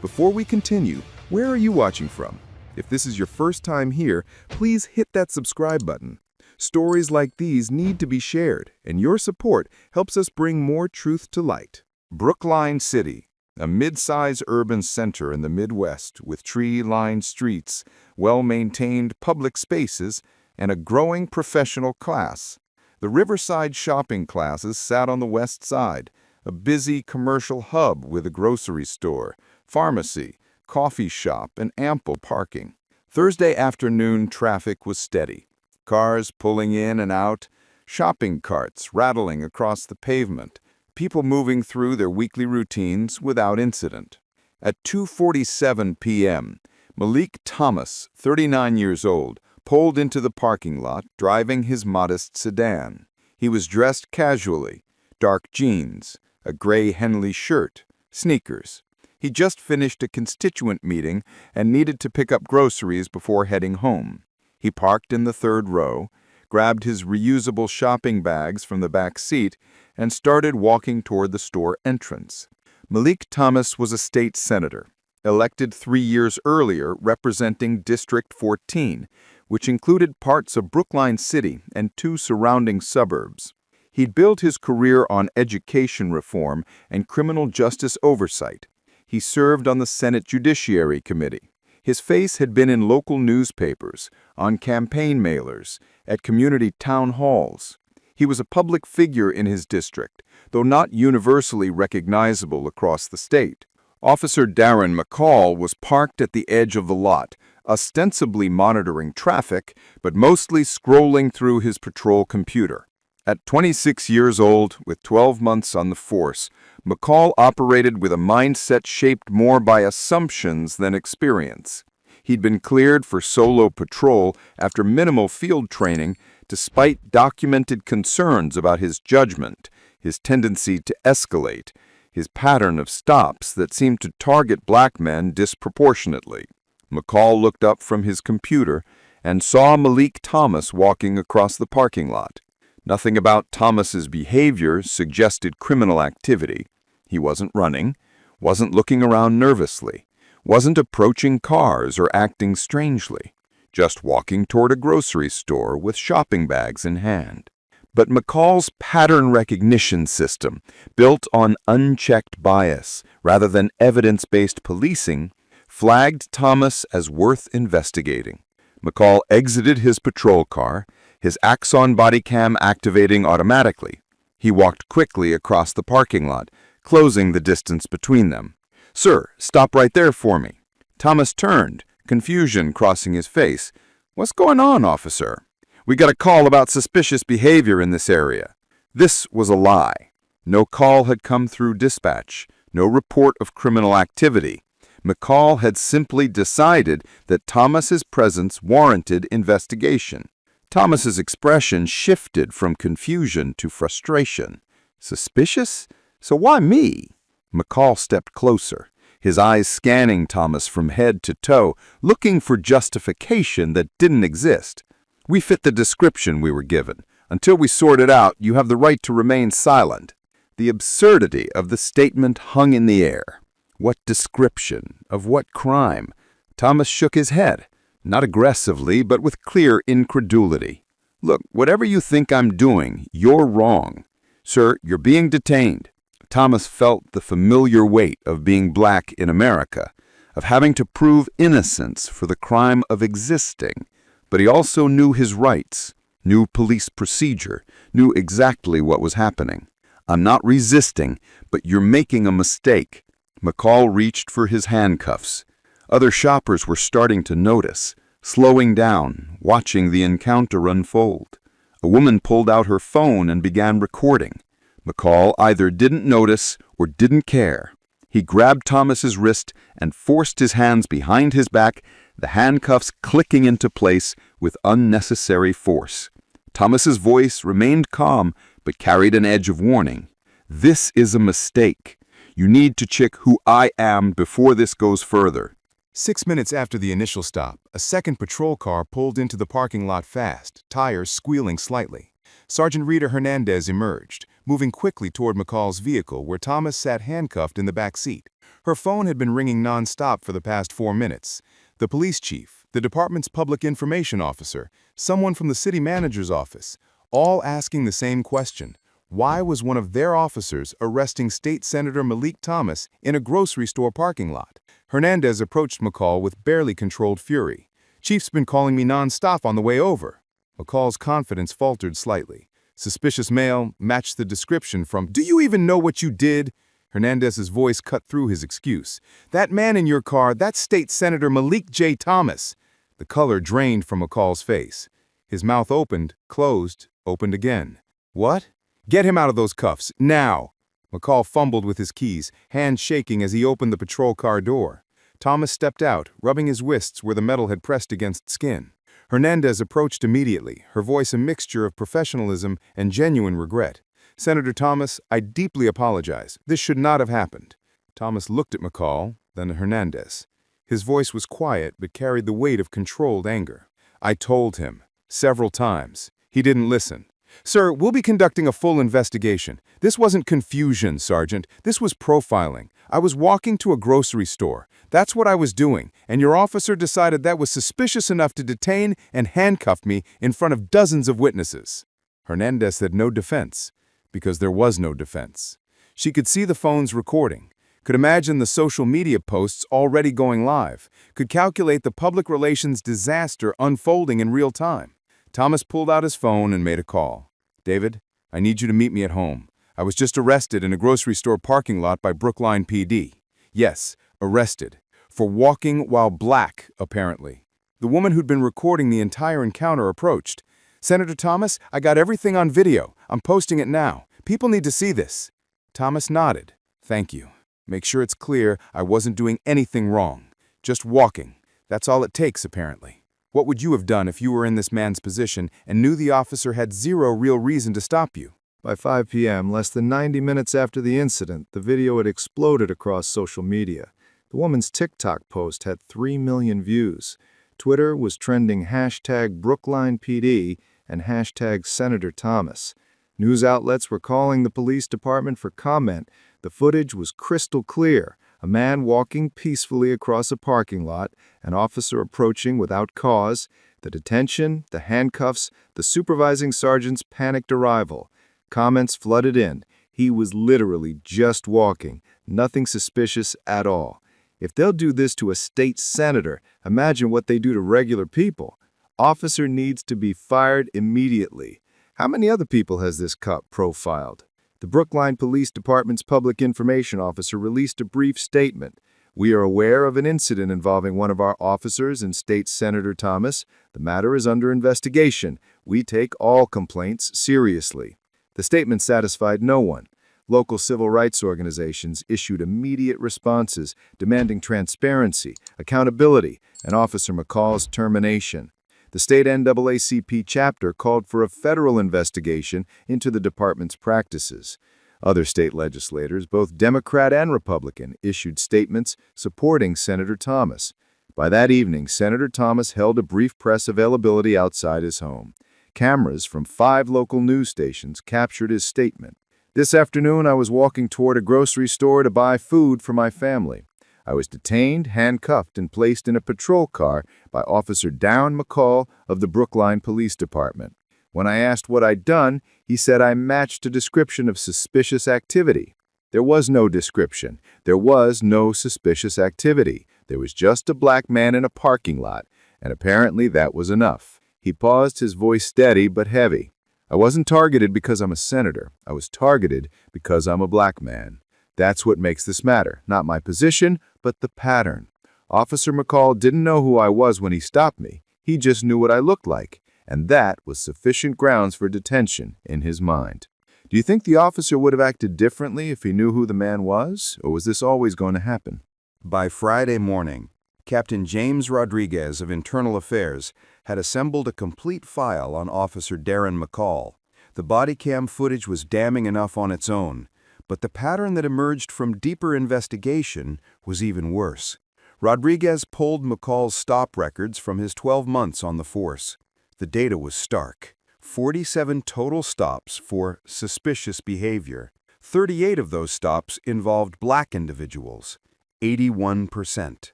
Before we continue, Where are you watching from? If this is your first time here, please hit that subscribe button. Stories like these need to be shared, and your support helps us bring more truth to light. Brookline City, a mid-size urban center in the Midwest with tree-lined streets, well-maintained public spaces, and a growing professional class. The Riverside shopping classes sat on the west side, a busy commercial hub with a grocery store, pharmacy, coffee shop, and ample parking. Thursday afternoon traffic was steady. Cars pulling in and out, shopping carts rattling across the pavement, people moving through their weekly routines without incident. At 2:47 p.m., Malik Thomas, 39 years old, pulled into the parking lot driving his modest sedan. He was dressed casually, dark jeans, a gray Henley shirt, sneakers. He just finished a constituent meeting and needed to pick up groceries before heading home. He parked in the third row, grabbed his reusable shopping bags from the back seat, and started walking toward the store entrance. Malik Thomas was a state senator, elected 3 years earlier representing District 14, which included parts of Brookline City and 2 surrounding suburbs. He'd built his career on education reform and criminal justice oversight. He served on the Senate Judiciary Committee. His face had been in local newspapers, on campaign mailers, at community town halls. He was a public figure in his district, though not universally recognizable across the state. Officer Darren McCall was parked at the edge of the lot, ostensibly monitoring traffic, but mostly scrolling through his patrol computer. At 26 years old, with 12 months on the force, McCall operated with a mindset shaped more by assumptions than experience. He'd been cleared for solo patrol after minimal field training, despite documented concerns about his judgment, his tendency to escalate, his pattern of stops that seemed to target black men disproportionately. McCall looked up from his computer and saw Malik Thomas walking across the parking lot. Nothing about Thomas's behavior suggested criminal activity. He wasn't running, wasn't looking around nervously, wasn't approaching cars or acting strangely, just walking toward a grocery store with shopping bags in hand. But McCall's pattern recognition system, built on unchecked bias rather than evidence-based policing, flagged Thomas as worth investigating. McCall exited his patrol car, his Axon Bodycam activating automatically. He walked quickly across the parking lot, closing the distance between them. "Sir, stop right there for me." Thomas turned, confusion crossing his face. "What's going on, officer?" "We got a call about suspicious behavior in this area." This was a lie. No call had come through dispatch, no report of criminal activity. McCall had simply decided that Thomas's presence warranted investigation. Thomas's expression shifted from confusion to frustration. Suspicious? So why me? McCall stepped closer, his eyes scanning Thomas from head to toe, looking for justification that didn't exist. "We fit the description we were given. Until we sort it out, you have the right to remain silent." The absurdity of the statement hung in the air. What description? Of what crime? Thomas shook his head. Not aggressively, but with clear incredulity. "Look, whatever you think I'm doing, you're wrong. Sir, you're being detained." Thomas felt the familiar weight of being black in America, of having to prove innocence for the crime of existing. But he also knew his rights, knew police procedure, knew exactly what was happening. "I'm not resisting, but you're making a mistake." McCall reached for his handcuffs. Other shoppers were starting to notice, slowing down, watching the encounter unfold. A woman pulled out her phone and began recording. McCall either didn't notice or didn't care. He grabbed Thomas's wrist and forced his hands behind his back, the handcuffs clicking into place with unnecessary force. Thomas's voice remained calm but carried an edge of warning. "This is a mistake. You need to check who I am before this goes further." 6 minutes after the initial stop, a second patrol car pulled into the parking lot fast, tires squealing slightly. Sergeant Rita Hernandez emerged, moving quickly toward McCall's vehicle where Thomas sat handcuffed in the back seat. Her phone had been ringing non-stop for the past 4 minutes. The police chief, the department's public information officer, someone from the city manager's office, all asking the same question. Why was one of their officers arresting State Senator Malik Thomas in a grocery store parking lot? Hernandez approached McCall with barely controlled fury. "Chief's been calling me non-stop on the way over." McCall's confidence faltered slightly. Suspicious male matched the description from, "Do you even know what you did?" Hernandez's voice cut through his excuse. "That man in your car, that's State Senator Malik J. Thomas." The color drained from McCall's face. His mouth opened, closed, opened again. "What?" "Get him out of those cuffs, now!" McCall fumbled with his keys, hands shaking as he opened the patrol car door. Thomas stepped out, rubbing his wrists where the metal had pressed against skin. Hernandez approached immediately, her voice a mixture of professionalism and genuine regret. "Senator Thomas, I deeply apologize. This should not have happened." Thomas looked at McCall, then at Hernandez. His voice was quiet but carried the weight of controlled anger. "I told him, several times. He didn't listen. Sir, we'll be conducting a full investigation. This wasn't confusion, Sergeant. This was profiling. I was walking to a grocery store. That's what I was doing, and your officer decided that was suspicious enough to detain and handcuff me in front of dozens of witnesses." Hernandez had no defense, because there was no defense. She could see the phones recording, could imagine the social media posts already going live, could calculate the public relations disaster unfolding in real time. Thomas pulled out his phone and made a call. "David, I need you to meet me at home. I was just arrested in a grocery store parking lot by Brookline PD. Yes, arrested. For walking while black, apparently." The woman who'd been recording the entire encounter approached. "Senator Thomas, I got everything on video. I'm posting it now. People need to see this." Thomas nodded. "Thank you. Make sure it's clear I wasn't doing anything wrong. Just walking. That's all it takes, apparently. What would you have done if you were in this man's position and knew the officer had zero real reason to stop you?" By 5 p.m., less than 90 minutes after the incident, the video had exploded across social media. The woman's TikTok post had 3 million views. Twitter was trending hashtag BrooklinePD and hashtag Senator Thomas. News outlets were calling the police department for comment. The footage was crystal clear. A man walking peacefully across a parking lot, an officer approaching without cause, the detention, the handcuffs, the supervising sergeant's panicked arrival. Comments flooded in. He was literally just walking, nothing suspicious at all. If they'll do this to a state senator, imagine what they do to regular people. Officer needs to be fired immediately. How many other people has this cop profiled? The Brookline Police Department's public information officer released a brief statement. "We are aware of an incident involving one of our officers and State Senator Thomas. The matter is under investigation. We take all complaints seriously." The statement satisfied no one. Local civil rights organizations issued immediate responses demanding transparency, accountability, and Officer McCall's termination. The state NAACP chapter called for a federal investigation into the department's practices. Other state legislators, both Democrat and Republican, issued statements supporting Senator Thomas. By that evening, Senator Thomas held a brief press availability outside his home. Cameras from 5 local news stations captured his statement. "This afternoon, I was walking toward a grocery store to buy food for my family. I was detained, handcuffed, and placed in a patrol car by Officer Darren McCall of the Brookline Police Department. When I asked what I'd done, he said I matched a description of suspicious activity. There was no description. There was no suspicious activity. There was just a black man in a parking lot, and apparently that was enough." He paused, his voice steady but heavy. "I wasn't targeted because I'm a senator. I was targeted because I'm a black man. That's what makes this matter. Not my position, but the pattern. Officer McCall didn't know who I was when he stopped me. He just knew what I looked like, and that was sufficient grounds for detention in his mind." Do you think the officer would have acted differently if he knew who the man was, or was this always going to happen? By Friday morning, Captain James Rodriguez of Internal Affairs had assembled a complete file on Officer Darren McCall. The Bodycam footage was damning enough on its own, but the pattern that emerged from deeper investigation was even worse. Rodriguez pulled McCall's stop records from his 12 months on the force. The data was stark. 47 total stops for suspicious behavior. 38 of those stops involved black individuals. 81%.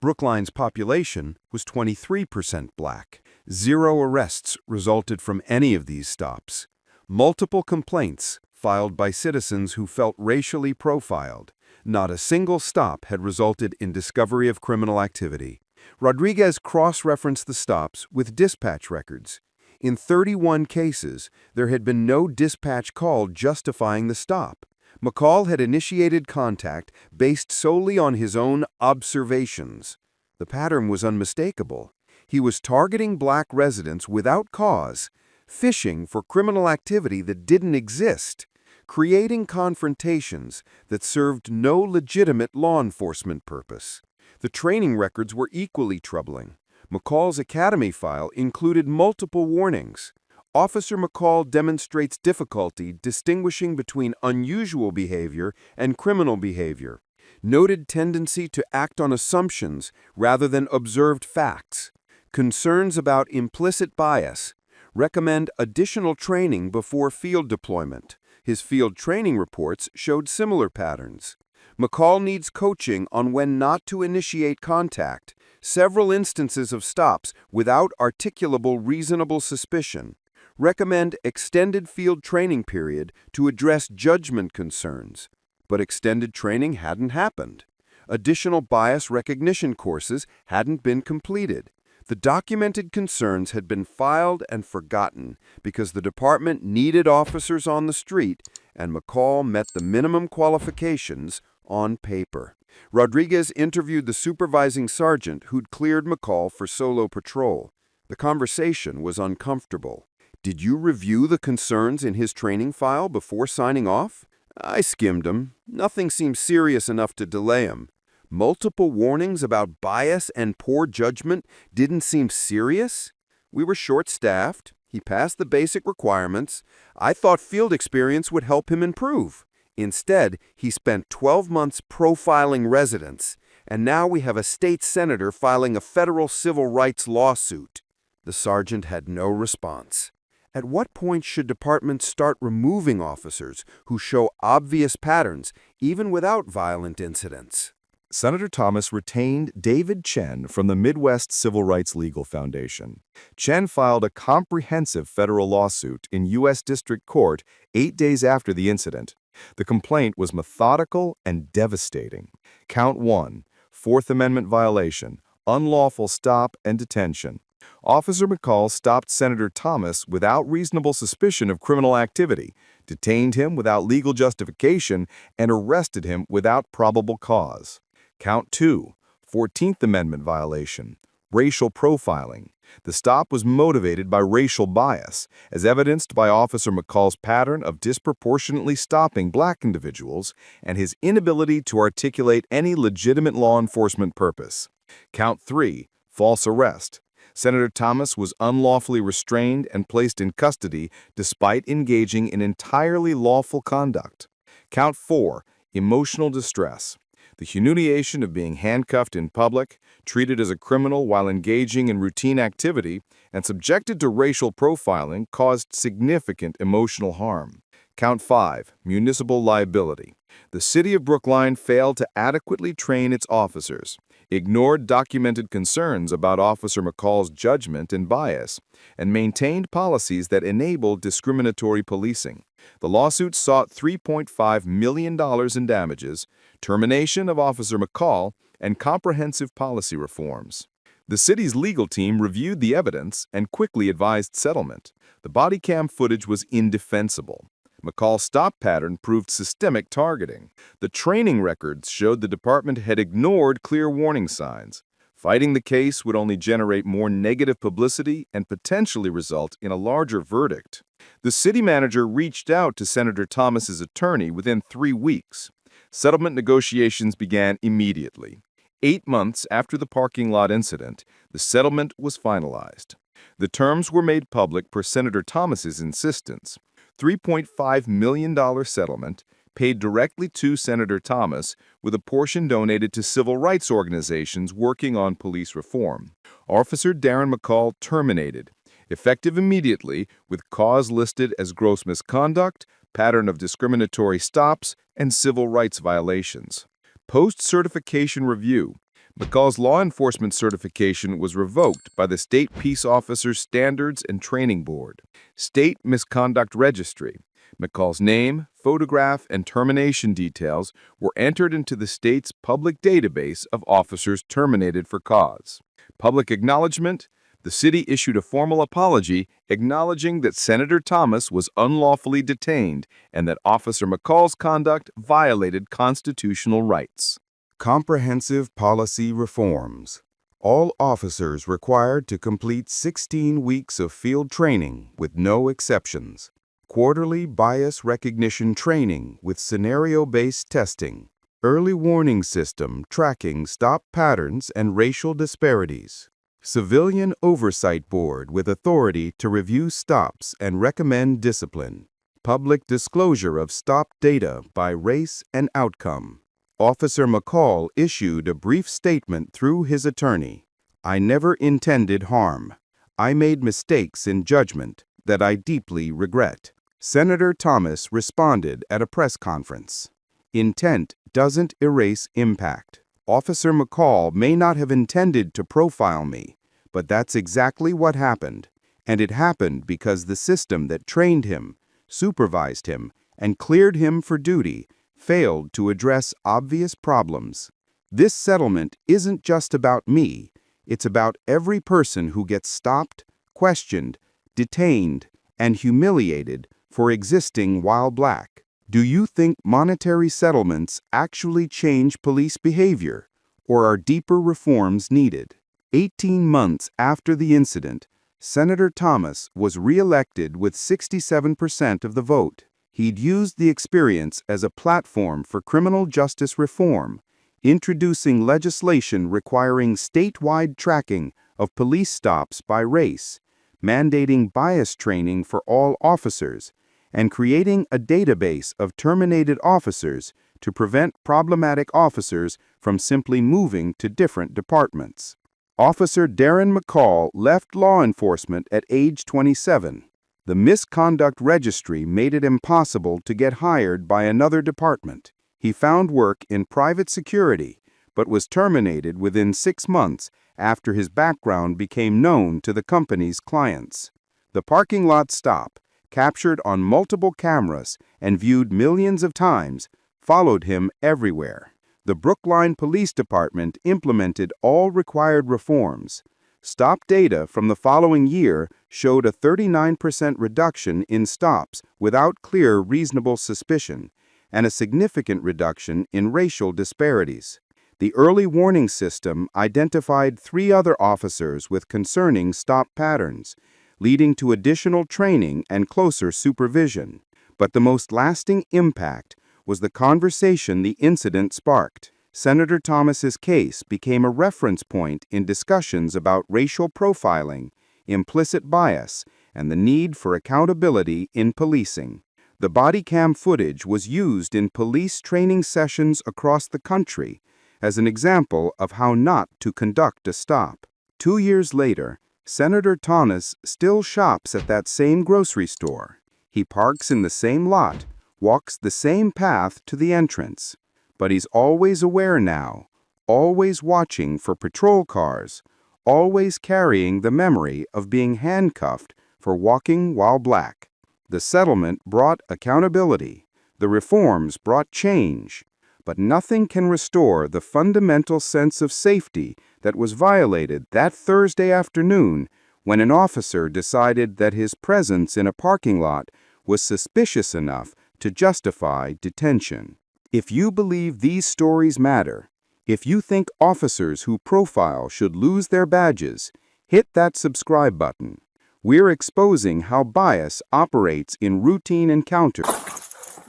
Brookline's population was 23% black. 0 arrests resulted from any of these stops. Multiple complaints filed by citizens who felt racially profiled. Not a single stop had resulted in discovery of criminal activity. Rodriguez cross-referenced the stops with dispatch records. In 31 cases, there had been no dispatch call justifying the stop. McCall had initiated contact based solely on his own observations. The pattern was unmistakable. He was targeting black residents without cause, fishing for criminal activity that didn't exist, creating confrontations that served no legitimate law enforcement purpose. The training records were equally troubling. McCall's academy file included multiple warnings. Officer McCall demonstrates difficulty distinguishing between unusual behavior and criminal behavior. Noted tendency to act on assumptions rather than observed facts. Concerns about implicit bias. Recommend additional training before field deployment. His field training reports showed similar patterns. McCall needs coaching on when not to initiate contact. Several instances of stops without articulable reasonable suspicion. Recommend extended field training period to address judgment concerns. But extended training hadn't happened. Additional bias recognition courses hadn't been completed. The documented concerns had been filed and forgotten because the department needed officers on the street and McCall met the minimum qualifications on paper. Rodriguez interviewed the supervising sergeant who'd cleared McCall for solo patrol. The conversation was uncomfortable. Did you review the concerns in his training file before signing off? I skimmed them. Nothing seemed serious enough to delay him. Multiple warnings about bias and poor judgment didn't seem serious? We were short-staffed. He passed the basic requirements. I thought field experience would help him improve. Instead, he spent 12 months profiling residents, and now we have a state senator filing a federal civil rights lawsuit. The sergeant had no response. At what point should departments start removing officers who show obvious patterns, even without violent incidents? Senator Thomas retained David Chen from the Midwest Civil Rights Legal Foundation. Chen filed a comprehensive federal lawsuit in U.S. District Court 8 days after the incident. The complaint was methodical and devastating. Count 1, Fourth Amendment violation, unlawful stop and detention. Officer McCall stopped Senator Thomas without reasonable suspicion of criminal activity, detained him without legal justification, and arrested him without probable cause. Count 2, 14th Amendment violation, racial profiling. The stop was motivated by racial bias, as evidenced by Officer McCall's pattern of disproportionately stopping black individuals and his inability to articulate any legitimate law enforcement purpose. Count 3, false arrest. Senator Thomas was unlawfully restrained and placed in custody despite engaging in entirely lawful conduct. Count 4, emotional distress. The humiliation of being handcuffed in public, treated as a criminal while engaging in routine activity, and subjected to racial profiling caused significant emotional harm. Count 5, municipal liability. The city of Brookline failed to adequately train its officers, ignored documented concerns about Officer McCall's judgment and bias, and maintained policies that enabled discriminatory policing. The lawsuit sought $3.5 million in damages, termination of Officer McCall, and comprehensive policy reforms. The city's legal team reviewed the evidence and quickly advised settlement. The body cam footage was indefensible. McCall's stop pattern proved systemic targeting. The training records showed the department had ignored clear warning signs. Fighting the case would only generate more negative publicity and potentially result in a larger verdict. The city manager reached out to Senator Thomas's attorney within 3 weeks. Settlement negotiations began immediately. 8 months after the parking lot incident, the settlement was finalized. The terms were made public per Senator Thomas's insistence. $3.5 million settlement paid directly to Senator Thomas, with a portion donated to civil rights organizations working on police reform. Officer Darren McCall terminated, effective immediately, with cause listed as gross misconduct, pattern of discriminatory stops, and civil rights violations. Post-certification review. McCall's law enforcement certification was revoked by the State Peace Officers Standards and Training Board. State Misconduct Registry. McCall's name, photograph, and termination details were entered into the state's public database of officers terminated for cause. Public acknowledgement. The city issued a formal apology acknowledging that Senator Thomas was unlawfully detained and that Officer McCall's conduct violated constitutional rights. Comprehensive policy reforms. All officers required to complete 16 weeks of field training with no exceptions. Quarterly bias recognition training with scenario-based testing. Early warning system tracking stop patterns and racial disparities. Civilian Oversight Board with authority to review stops and recommend discipline. Public disclosure of stop data by race and outcome. Officer McCall issued a brief statement through his attorney. I never intended harm. I made mistakes in judgment that I deeply regret. Senator Thomas responded at a press conference. Intent doesn't erase impact. Officer McCall may not have intended to profile me, but that's exactly what happened. And it happened because the system that trained him, supervised him, and cleared him for duty failed to address obvious problems. This settlement isn't just about me. It's about every person who gets stopped, questioned, detained, and humiliated for existing while black. Do you think monetary settlements actually change police behavior, or are deeper reforms needed? 18 months after the incident, Senator Thomas was re-elected with 67% of the vote. He'd used the experience as a platform for criminal justice reform, introducing legislation requiring statewide tracking of police stops by race, mandating bias training for all officers, and creating a database of terminated officers to prevent problematic officers from simply moving to different departments. Officer Darren McCall left law enforcement at age 27. The misconduct registry made it impossible to get hired by another department. He found work in private security, but was terminated within 6 months after his background became known to the company's clients. The parking lot stop, captured on multiple cameras and viewed millions of times, followed him everywhere. The Brookline Police Department implemented all required reforms. Stop data from the following year showed a 39% reduction in stops without clear reasonable suspicion, and a significant reduction in racial disparities. The early warning system identified 3 other officers with concerning stop patterns, leading to additional training and closer supervision. But the most lasting impact was the conversation the incident sparked. Senator Thomas's case became a reference point in discussions about racial profiling, implicit bias, and the need for accountability in policing. The Bodycam footage was used in police training sessions across the country as an example of how not to conduct a stop. 2 years later, Senator Thomas still shops at that same grocery store. He parks in the same lot, walks the same path to the entrance. But he's always aware now, always watching for patrol cars, always carrying the memory of being handcuffed for walking while black. The settlement brought accountability. The reforms brought change. But nothing can restore the fundamental sense of safety that was violated that Thursday afternoon when an officer decided that his presence in a parking lot was suspicious enough to justify detention. If you believe these stories matter, if you think officers who profile should lose their badges, hit that subscribe button. We're exposing how bias operates in routine encounters.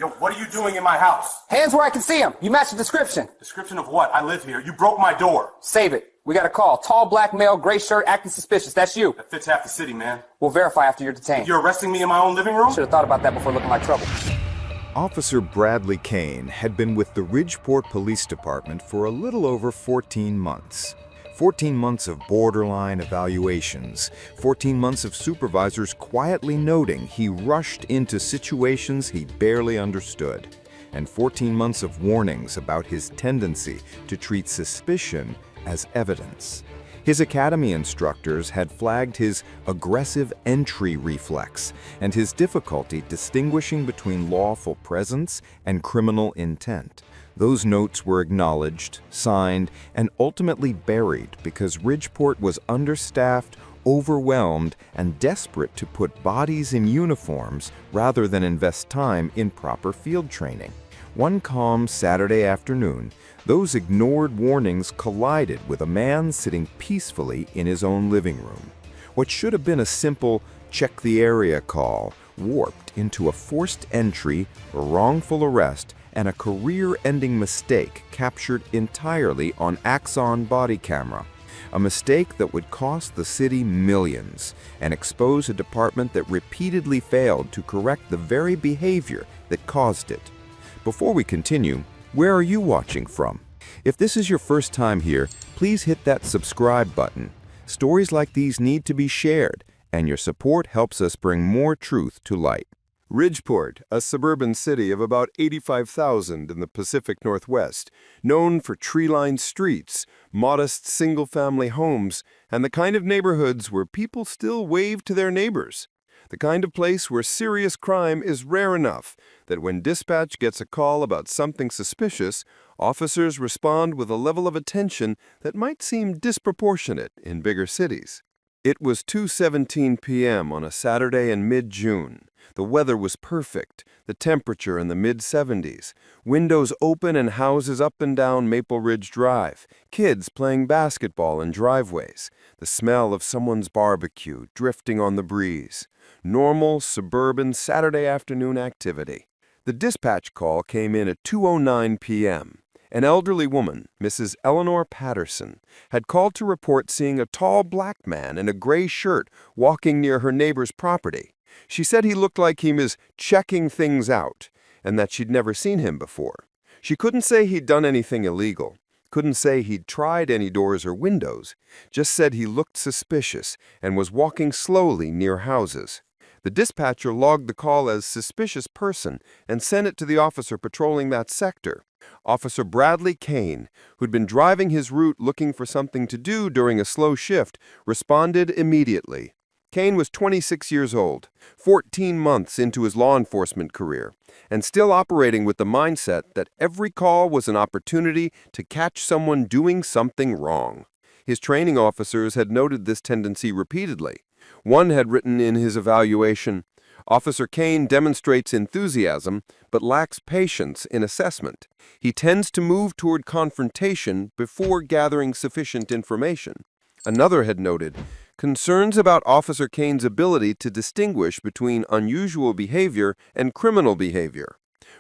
Yo, what are you doing in my house? Hands where I can see them. You match the description. Description of what? I live here. You broke my door. Save it. We got a call. Tall black male, gray shirt, acting suspicious. That's you. That fits half the city, man. We'll verify after you're detained. You're arresting me in my own living room? Should have thought about that before looking like trouble. Officer Bradley Kane had been with the Ridgeport Police Department for a little over 14 months. 14 months of borderline evaluations, 14 months of supervisors quietly noting he rushed into situations he barely understood. and 14 months of warnings about his tendency to treat suspicion as evidence. His academy instructors had flagged his aggressive entry reflex and his difficulty distinguishing between lawful presence and criminal intent. Those notes were acknowledged, signed, and ultimately buried because Ridgeport was understaffed, overwhelmed, and desperate to put bodies in uniforms rather than invest time in proper field training. One calm Saturday afternoon, those ignored warnings collided with a man sitting peacefully in his own living room. What should have been a simple check the area call warped into a forced entry, a wrongful arrest, and a career-ending mistake captured entirely on Axon body camera. A mistake that would cost the city millions and expose a department that repeatedly failed to correct the very behavior that caused it. Before we continue, where are you watching from? If this is your first time here, please hit that subscribe button. Stories like these need to be shared, and your support helps us bring more truth to light. Ridgeport, a suburban city of about 85,000 in the Pacific Northwest, known for tree-lined streets, modest single-family homes, and the kind of neighborhoods where people still wave to their neighbors. The kind of place where serious crime is rare enough that when dispatch gets a call about something suspicious, officers respond with a level of attention that might seem disproportionate in bigger cities. It was 2:17 p.m. on a Saturday in mid-June. The weather was perfect, the temperature in the mid-70s, windows open and houses up and down Maple Ridge Drive, kids playing basketball in driveways, the smell of someone's barbecue drifting on the breeze. Normal, suburban Saturday afternoon activity. The dispatch call came in at 2:09 p.m. An elderly woman, Mrs. Eleanor Patterson, had called to report seeing a tall black man in a gray shirt walking near her neighbor's property. She said he looked like he was checking things out, and that she'd never seen him before. She couldn't say he'd done anything illegal, couldn't say he'd tried any doors or windows, just said he looked suspicious and was walking slowly near houses. The dispatcher logged the call as suspicious person and sent it to the officer patrolling that sector. Officer Bradley Kane, who'd been driving his route looking for something to do during a slow shift, responded immediately. Kane was 26 years old, 14 months into his law enforcement career, and still operating with the mindset that every call was an opportunity to catch someone doing something wrong. His training officers had noted this tendency repeatedly. One had written in his evaluation, "Officer Kane demonstrates enthusiasm but lacks patience in assessment. He tends to move toward confrontation before gathering sufficient information." Another had noted, "Concerns about Officer Kane's ability to distinguish between unusual behavior and criminal behavior.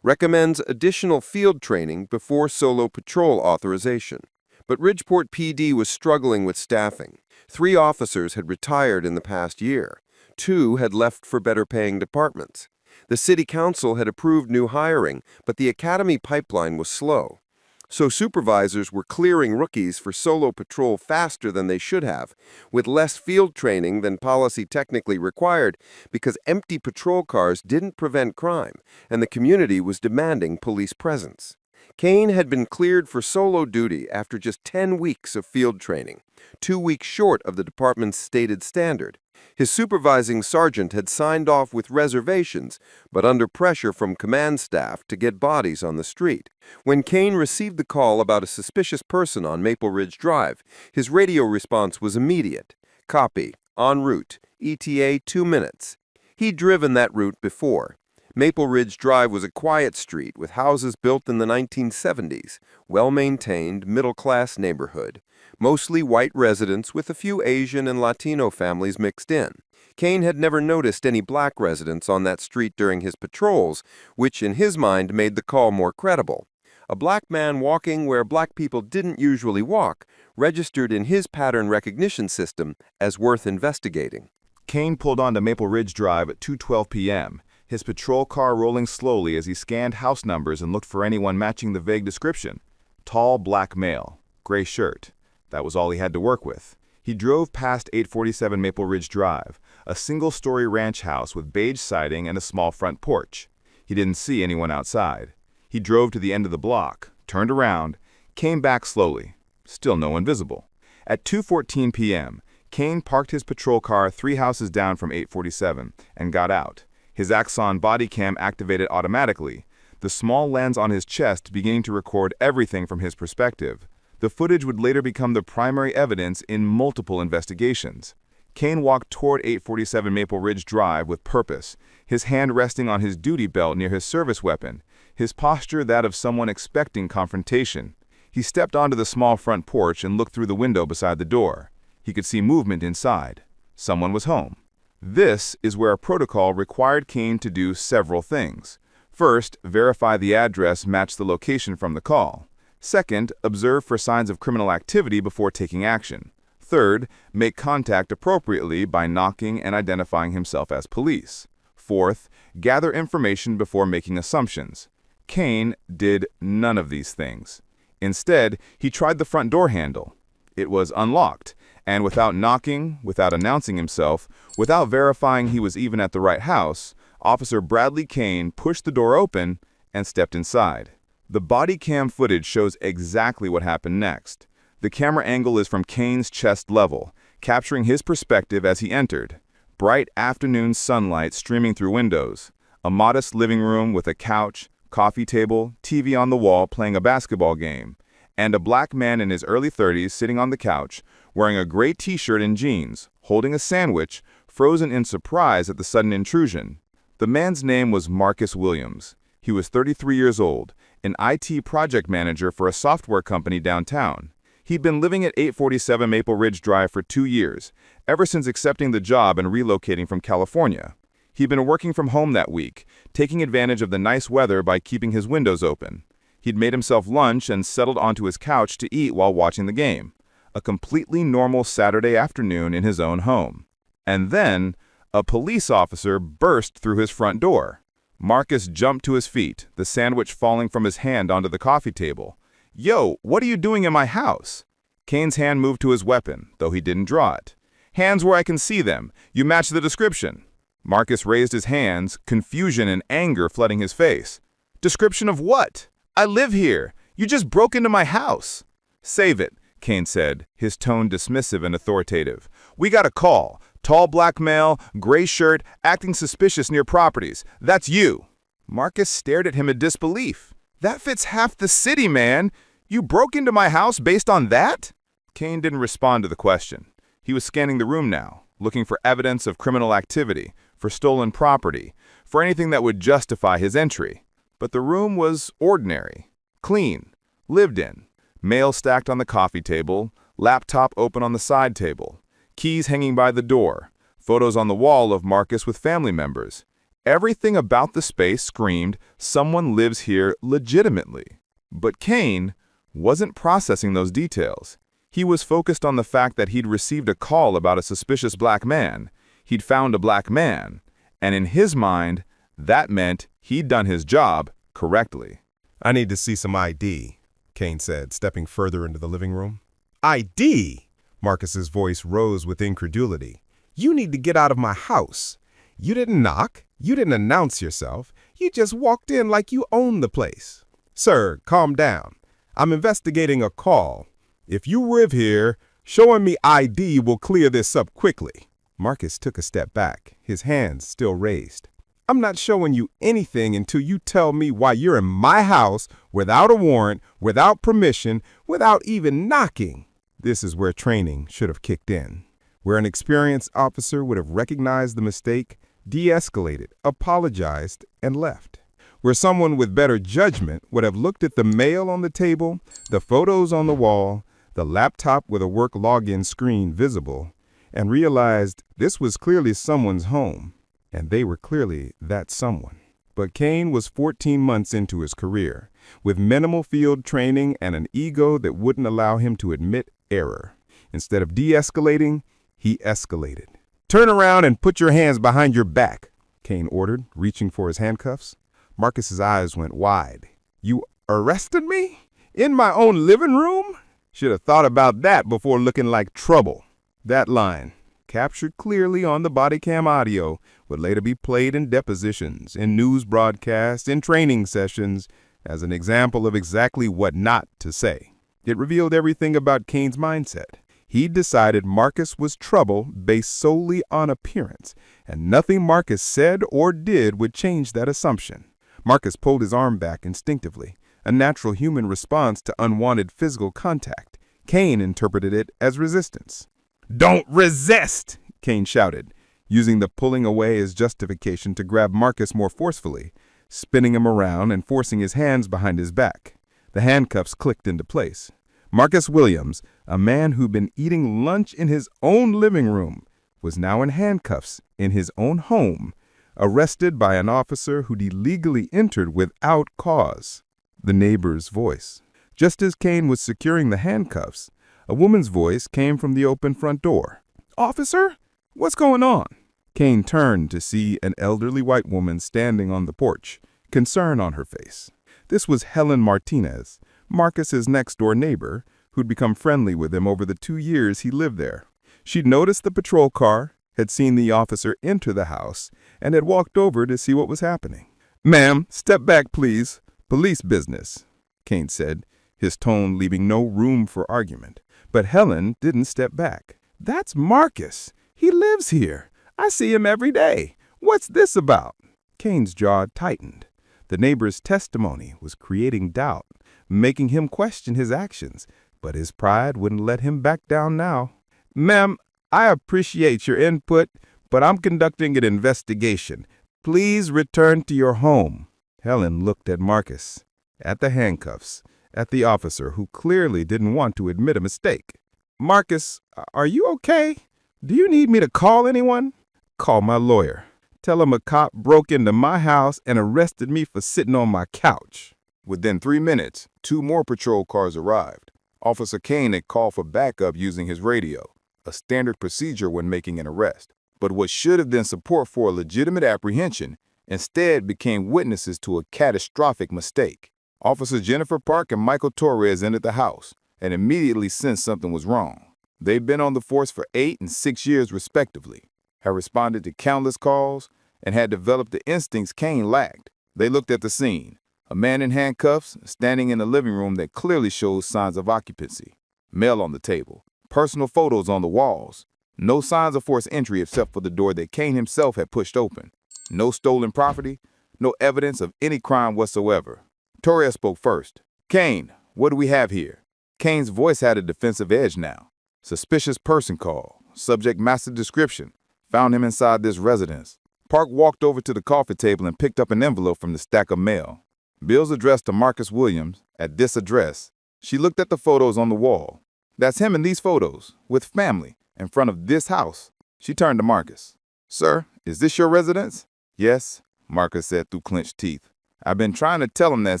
Recommends additional field training before solo patrol authorization." But Ridgeport PD was struggling with staffing. 3 officers had retired in the past year. 2 had left for better-paying departments. The city council had approved new hiring, but the academy pipeline was slow. So supervisors were clearing rookies for solo patrol faster than they should have, with less field training than policy technically required, because empty patrol cars didn't prevent crime, and the community was demanding police presence. Kane had been cleared for solo duty after just 10 weeks of field training, 2 weeks short of the department's stated standard. His supervising sergeant had signed off with reservations, but under pressure from command staff to get bodies on the street. When Kane received the call about a suspicious person on Maple Ridge Drive, his radio response was immediate. "Copy. En route. ETA 2 minutes." He'd driven that route before. Maple Ridge Drive was a quiet street with houses built in the 1970s, well-maintained, middle-class neighborhood. Mostly white residents with a few Asian and Latino families mixed in. Kane had never noticed any black residents on that street during his patrols, which in his mind made the call more credible. A black man walking where black people didn't usually walk registered in his pattern recognition system as worth investigating. Kane pulled onto Maple Ridge Drive at 2:12 p.m., his patrol car rolling slowly as he scanned house numbers and looked for anyone matching the vague description. Tall, black male, gray shirt. That was all he had to work with. He drove past 847 Maple Ridge Drive, a single-story ranch house with beige siding and a small front porch. He didn't see anyone outside. He drove to the end of the block, turned around, came back slowly. Still no one visible. At 2:14 p.m., Kane parked his patrol car 3 houses down from 847 and got out. His Axon Bodycam activated automatically, the small lens on his chest beginning to record everything from his perspective. The footage would later become the primary evidence in multiple investigations. Kane walked toward 847 Maple Ridge Drive with purpose, his hand resting on his duty belt near his service weapon, his posture that of someone expecting confrontation. He stepped onto the small front porch and looked through the window beside the door. He could see movement inside. Someone was home. This is where a protocol required Kane to do several things. First, verify the address matched the location from the call. Second, observe for signs of criminal activity before taking action. Third, make contact appropriately by knocking and identifying himself as police. Fourth, gather information before making assumptions. Kane did none of these things. Instead, he tried the front door handle. It was unlocked, and without knocking, without announcing himself, without verifying he was even at the right house, Officer Bradley Kane pushed the door open and stepped inside. The body cam footage shows exactly what happened next. The camera angle is from Kane's chest level, capturing his perspective as he entered. Bright afternoon sunlight streaming through windows. A modest living room with a couch, coffee table, TV on the wall playing a basketball game, and a black man in his early 30s sitting on the couch, wearing a gray t-shirt and jeans, holding a sandwich, frozen in surprise at the sudden intrusion. The man's name was Marcus Williams. He was 33 years old, an IT project manager for a software company downtown. He'd been living at 847 Maple Ridge Drive for 2 years, ever since accepting the job and relocating from California. He'd been working from home that week, taking advantage of the nice weather by keeping his windows open. He'd made himself lunch and settled onto his couch to eat while watching the game. A completely normal Saturday afternoon in his own home. And then, a police officer burst through his front door. Marcus jumped to his feet, the sandwich falling from his hand onto the coffee table. "Yo, what are you doing in my house?" Kane's hand moved to his weapon, though he didn't draw it. "Hands where I can see them. You match the description." Marcus raised his hands, confusion and anger flooding his face. "Description of what? I live here. You just broke into my house." "Save it," Kane said, his tone dismissive and authoritative. "We got a call. Tall black male, gray shirt, acting suspicious near properties. That's you." Marcus stared at him in disbelief. "That fits half the city, man. You broke into my house based on that?" Kane didn't respond to the question. He was scanning the room now, looking for evidence of criminal activity, for stolen property, for anything that would justify his entry. But the room was ordinary, clean, lived in. Mail stacked on the coffee table, laptop open on the side table, keys hanging by the door, photos on the wall of Marcus with family members. Everything about the space screamed, someone lives here legitimately. But Kane wasn't processing those details. He was focused on the fact that he'd received a call about a suspicious black man. He'd found a black man, and in his mind, that meant he'd done his job correctly. "I need to see some ID," Kane said, stepping further into the living room. "ID?" Marcus's voice rose with incredulity. "You need to get out of my house. You didn't knock. You didn't announce yourself. You just walked in like you owned the place." "Sir, calm down. I'm investigating a call. If you live here, showing me ID will clear this up quickly." Marcus took a step back, his hands still raised. "I'm not showing you anything until you tell me why you're in my house without a warrant, without permission, without even knocking." This is where training should have kicked in, where an experienced officer would have recognized the mistake, de-escalated, apologized, and left. Where someone with better judgment would have looked at the mail on the table, the photos on the wall, the laptop with a work login screen visible, and realized this was clearly someone's home, and they were clearly that someone. But Kane was 14 months into his career, with minimal field training and an ego that wouldn't allow him to admit error. Instead of de-escalating, he escalated. "Turn around and put your hands behind your back," Kane ordered, reaching for his handcuffs. Marcus's eyes went wide. "You arrested me? In my own living room? Should have thought about that before looking like trouble." That line, captured clearly on the body cam audio, would later be played in depositions, in news broadcasts, in training sessions, as an example of exactly what not to say. It revealed everything about Kane's mindset. He decided Marcus was trouble based solely on appearance, and nothing Marcus said or did would change that assumption. Marcus pulled his arm back instinctively, a natural human response to unwanted physical contact. Kane interpreted it as resistance. "Don't resist!" Kane shouted, using the pulling away as justification to grab Marcus more forcefully, spinning him around and forcing his hands behind his back. The handcuffs clicked into place. Marcus Williams, a man who'd been eating lunch in his own living room, was now in handcuffs in his own home, arrested by an officer who'd illegally entered without cause. The neighbor's voice. Just as Kane was securing the handcuffs, a woman's voice came from the open front door. "Officer, what's going on?" Kane turned to see an elderly white woman standing on the porch, concern on her face. This was Helen Martinez, Marcus's next-door neighbor, who'd become friendly with him over the 2 years he lived there. She'd noticed the patrol car, had seen the officer enter the house, and had walked over to see what was happening. "Ma'am, step back, please. Police business," Kane said, his tone leaving no room for argument. But Helen didn't step back. "That's Marcus. He lives here. I see him every day. What's this about?" Kane's jaw tightened. The neighbor's testimony was creating doubt, making him question his actions, but his pride wouldn't let him back down now. "Ma'am, I appreciate your input, but I'm conducting an investigation. Please return to your home." Helen looked at Marcus, at the handcuffs, at the officer who clearly didn't want to admit a mistake. "Marcus, are you okay? Do you need me to call anyone?" "Call my lawyer. Tell him a cop broke into my house and arrested me for sitting on my couch." Within 3 minutes, 2 more patrol cars arrived. Officer Kane had called for backup using his radio, a standard procedure when making an arrest. But what should have been support for a legitimate apprehension instead became witnesses to a catastrophic mistake. Officer Jennifer Park and Michael Torres entered the house and immediately sensed something was wrong. They'd been on the force for 8 and 6 years respectively, had responded to countless calls, and had developed the instincts Kane lacked. They looked at the scene, a man in handcuffs standing in a living room that clearly shows signs of occupancy. Mail on the table, personal photos on the walls, no signs of forced entry except for the door that Kane himself had pushed open. No stolen property, no evidence of any crime whatsoever. Torres spoke first. "Kane, what do we have here?" Kane's voice had a defensive edge now. "Suspicious person call. Subject massive description. Found him inside this residence." Park walked over to the coffee table and picked up an envelope from the stack of mail. Bills addressed to Marcus Williams at this address. She looked at the photos on the wall. "That's him in these photos, with family, in front of this house." She turned to Marcus. "Sir, is this your residence?" "Yes," Marcus said through clenched teeth. "I've been trying to tell him that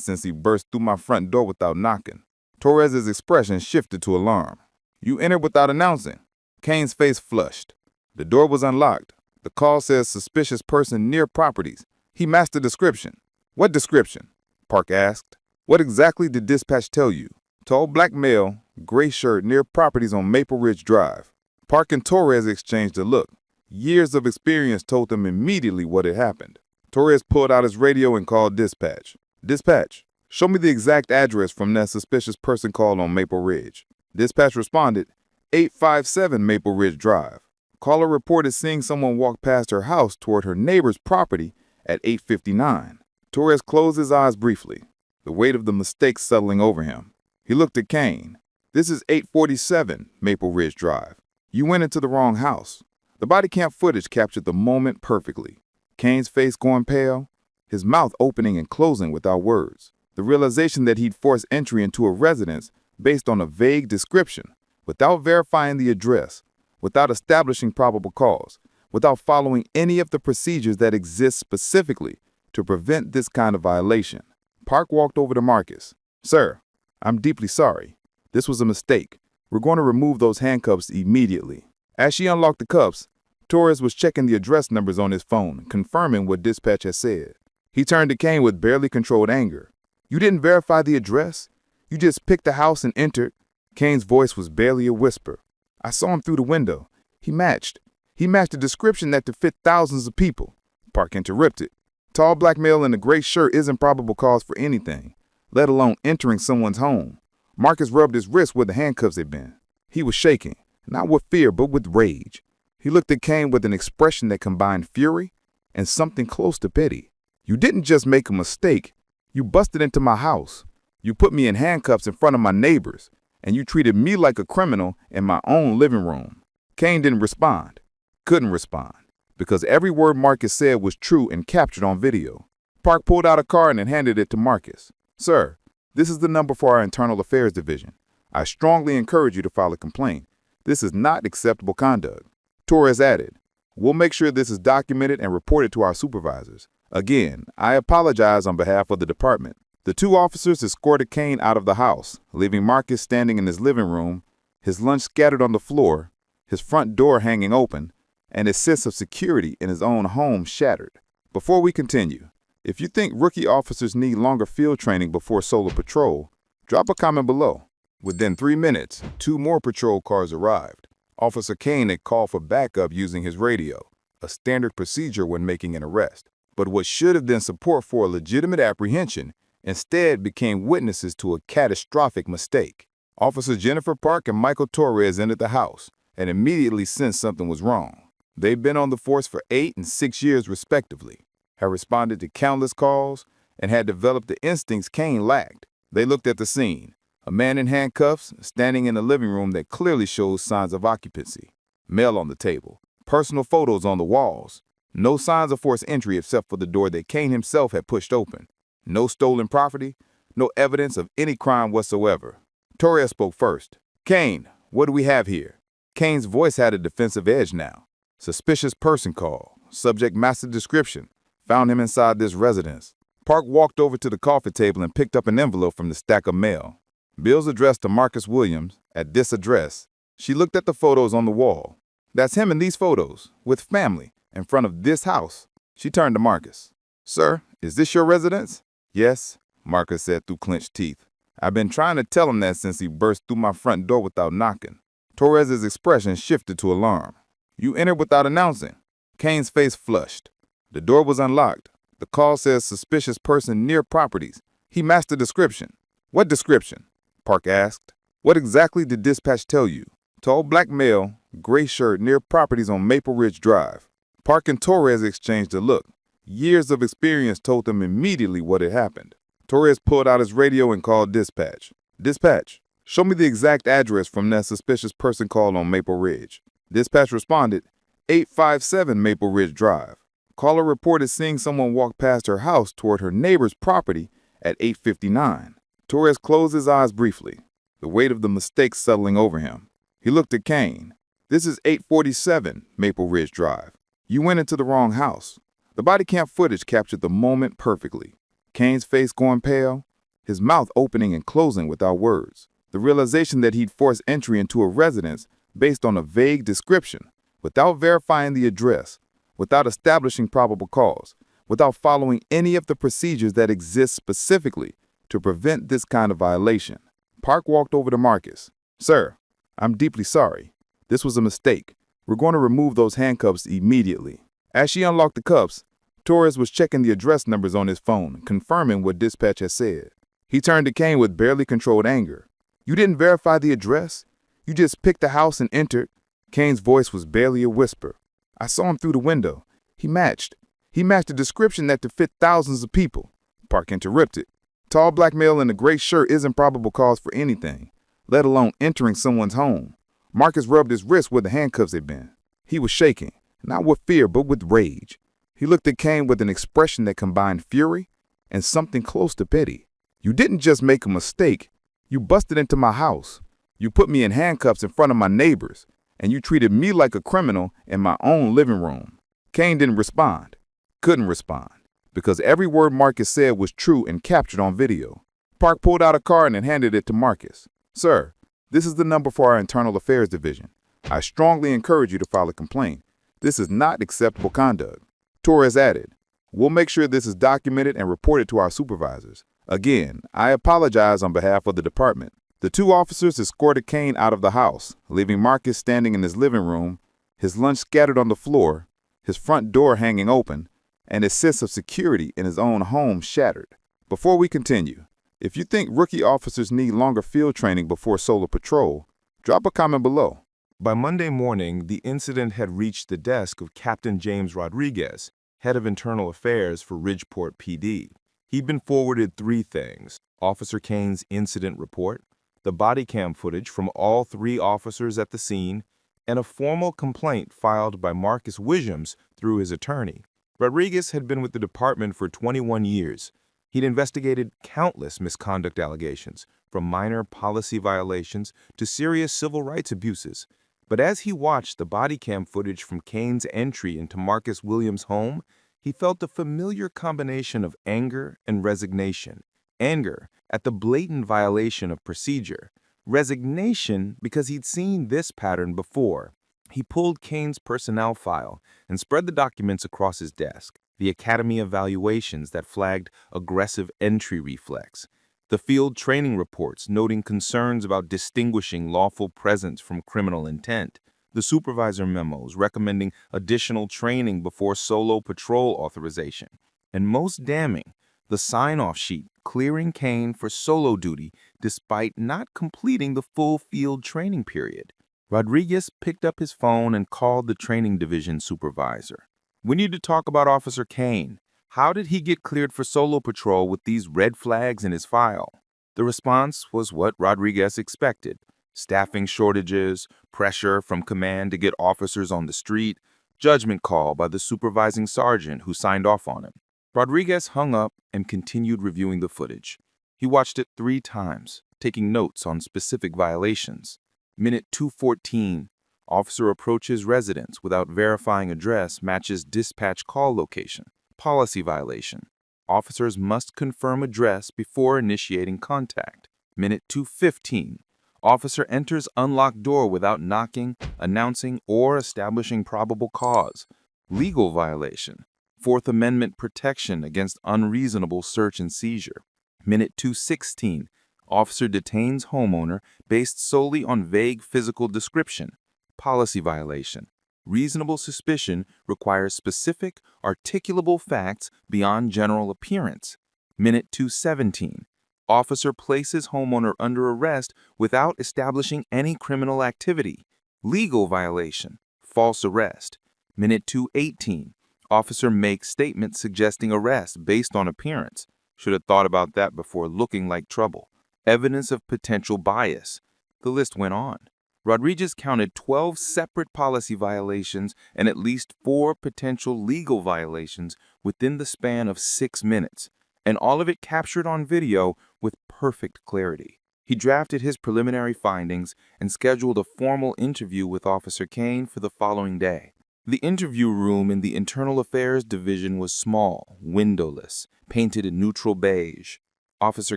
since he burst through my front door without knocking." Torres's expression shifted to alarm. "You entered without announcing." Kane's face flushed. "The door was unlocked. The call says suspicious person near properties. He matched the description." "What description?" Park asked. "What exactly did dispatch tell you?" "Tall black male, gray shirt near properties on Maple Ridge Drive." Park and Torres exchanged a look. Years of experience told them immediately what had happened. Torres pulled out his radio and called dispatch. "Dispatch, show me the exact address from that suspicious person call on Maple Ridge." Dispatch responded, 857 Maple Ridge Drive. Caller reported seeing someone walk past her house toward her neighbor's property at 8:59. Torres closed his eyes briefly, the weight of the mistake settling over him. He looked at Kane. "This is 847 Maple Ridge Drive. You went into the wrong house." The body cam footage captured the moment perfectly. Kane's face going pale, his mouth opening and closing without words. The realization that he'd forced entry into a residence based on a vague description, without verifying the address, without establishing probable cause, without following any of the procedures that exist specifically to prevent this kind of violation. Park walked over to Marcus. "Sir, I'm deeply sorry. This was a mistake. We're going to remove those handcuffs immediately." As she unlocked the cuffs, Torres was checking the address numbers on his phone, confirming what dispatch had said. He turned to Kane with barely controlled anger. "You didn't verify the address? You just picked the house and entered?" Kane's voice was barely a whisper. "I saw him through the window. He matched a description that could fit thousands of people." Park interrupted. "Tall black male in a gray shirt isn't probable cause for anything. let alone entering someone's home. Marcus rubbed his wrist where the handcuffs had been. He was shaking, not with fear, but with rage. He looked at Kane with an expression that combined fury and something close to pity. You didn't just make a mistake. You busted into my house. You put me in handcuffs in front of my neighbors, and you treated me like a criminal in my own living room. Kane didn't respond, couldn't respond, because every word Marcus said was true and captured on video. Park pulled out a card and handed it to Marcus. Sir, this is the number for our Internal Affairs Division. I strongly encourage you to file a complaint. This is not acceptable conduct. Torres added, we'll make sure this is documented and reported to our supervisors. Again, I apologize on behalf of the department. The two officers escorted Kane out of the house, leaving Marcus standing in his living room, his lunch scattered on the floor, his front door hanging open, and his sense of security in his own home shattered. Before we continue, if you think rookie officers need longer field training before solo patrol, drop a comment below. Within 3 minutes, 2 more patrol cars arrived. Officer Kane had called for backup using his radio, a standard procedure when making an arrest. But what should have been support for a legitimate apprehension instead became witnesses to a catastrophic mistake. Officer Jennifer Park and Michael Torres entered the house and immediately sensed something was wrong. They've been on the force for 8 and 6 years respectively, had responded to countless calls, and had developed the instincts Kane lacked. They looked at the scene. A man in handcuffs standing in a living room that clearly shows signs of occupancy. Mail on the table. Personal photos on the walls. No signs of forced entry except for the door that Kane himself had pushed open. No stolen property. No evidence of any crime whatsoever. Torres spoke first. Kane, what do we have here? Kane's voice had a defensive edge now. Suspicious person call. Subject massive description. Found him inside this residence. Park walked over to the coffee table and picked up an envelope from the stack of mail. Bills addressed to Marcus Williams at this address. She looked at the photos on the wall. That's him in these photos, with family, in front of this house. She turned to Marcus. Sir, is this your residence? Yes, Marcus said through clenched teeth. I've been trying to tell him that since he burst through my front door without knocking. Torres's expression shifted to alarm. You entered without announcing. Kane's face flushed. The door was unlocked. The call says suspicious person near properties. He matched the description. What description? Park asked. What exactly did dispatch tell you? Tall black male, gray shirt near properties on Maple Ridge Drive. Park and Torres exchanged a look. Years of experience told them immediately what had happened. Torres pulled out his radio and called dispatch. Dispatch, show me the exact address from that suspicious person call on Maple Ridge. Dispatch responded, 857 Maple Ridge Drive. Caller reported seeing someone walk past her house toward her neighbor's property at 8:59. Torres closed his eyes briefly, the weight of the mistake settling over him. He looked at Kane. This is 847 Maple Ridge Drive. You went into the wrong house. The body cam footage captured the moment perfectly. Kane's face going pale, his mouth opening and closing without words. The realization that he'd forced entry into a residence based on a vague description, without verifying the address, without establishing probable cause, without following any of the procedures that exist specifically to prevent this kind of violation. Park walked over to Marcus. Sir, I'm deeply sorry. This was a mistake. We're going to remove those handcuffs immediately. As she unlocked the cuffs, Torres was checking the address numbers on his phone, confirming what dispatch had said. He turned to Kane with barely controlled anger. You didn't verify the address? You just picked the house and entered? Kane's voice was barely a whisper. I saw him through the window. He matched a description that could fit thousands of people. Park interrupted. Tall black male in a gray shirt isn't probable cause for anything, let alone entering someone's home. Marcus rubbed his wrist where the handcuffs had been. He was shaking, not with fear, but with rage. He looked at Kane with an expression that combined fury and something close to pity. You didn't just make a mistake. You busted into my house. You put me in handcuffs in front of my neighbors, and you treated me like a criminal in my own living room. Kane didn't respond, couldn't respond, because every word Marcus said was true and captured on video. Park pulled out a card and handed it to Marcus. Sir, this is the number for our Internal Affairs Division. I strongly encourage you to file a complaint. This is not acceptable conduct. Torres added, we'll make sure this is documented and reported to our supervisors. Again, I apologize on behalf of the department. The two officers escorted Kane out of the house, leaving Marcus standing in his living room, his lunch scattered on the floor, his front door hanging open, and his sense of security in his own home shattered. Before we continue, If you think rookie officers need longer field training before solo patrol, drop a comment below. By Monday morning, the incident had reached the desk of Captain James Rodriguez, head of internal affairs for Ridgeport PD. He'd been forwarded 3 things: Officer Kane's incident report, the body cam footage from all 3 officers at the scene, and a formal complaint filed by Marcus Wishiams through his attorney. Rodriguez had been with the department for 21 years. He'd investigated countless misconduct allegations, from minor policy violations to serious civil rights abuses. But as he watched the body cam footage from Kane's entry into Marcus Williams' home, he felt a familiar combination of anger and resignation. Anger at the blatant violation of procedure. Resignation because he'd seen this pattern before. He pulled Kane's personnel file and spread the documents across his desk. The academy evaluations that flagged aggressive entry reflex. The field training reports noting concerns about distinguishing lawful presence from criminal intent. The supervisor memos recommending additional training before solo patrol authorization. And most damning, the sign-off sheet clearing Kane for solo duty despite not completing the full field training period. Rodriguez picked up his phone and called the training division supervisor. "We need to talk about Officer Kane. How did he get cleared for solo patrol with these red flags in his file?" The response was what Rodriguez expected. Staffing shortages, pressure from command to get officers on the street, judgment call by the supervising sergeant who signed off on him. Rodriguez hung up and continued reviewing the footage. He watched it 3 times, taking notes on specific violations. Minute 2:14. Officer approaches residence without verifying address matches dispatch call location. Policy violation. Officers must confirm address before initiating contact. Minute 2:15. Officer enters unlocked door without knocking, announcing, or establishing probable cause. Legal violation. Fourth Amendment protection against unreasonable search and seizure. Minute 2:16. Officer detains homeowner based solely on vague physical description. Policy violation. Reasonable suspicion requires specific, articulable facts beyond general appearance. Minute 2:17. Officer places homeowner under arrest without establishing any criminal activity. Legal violation. False arrest. Minute 2:18. Officer makes statement suggesting arrest based on appearance. Should have thought about that before looking like trouble. Evidence of potential bias. The list went on. Rodriguez counted 12 separate policy violations and at least 4 potential legal violations within the span of 6 minutes, and all of it captured on video with perfect clarity. He drafted his preliminary findings and scheduled a formal interview with Officer Kane for the following day. The interview room in the Internal Affairs Division was small, windowless, painted in neutral beige. Officer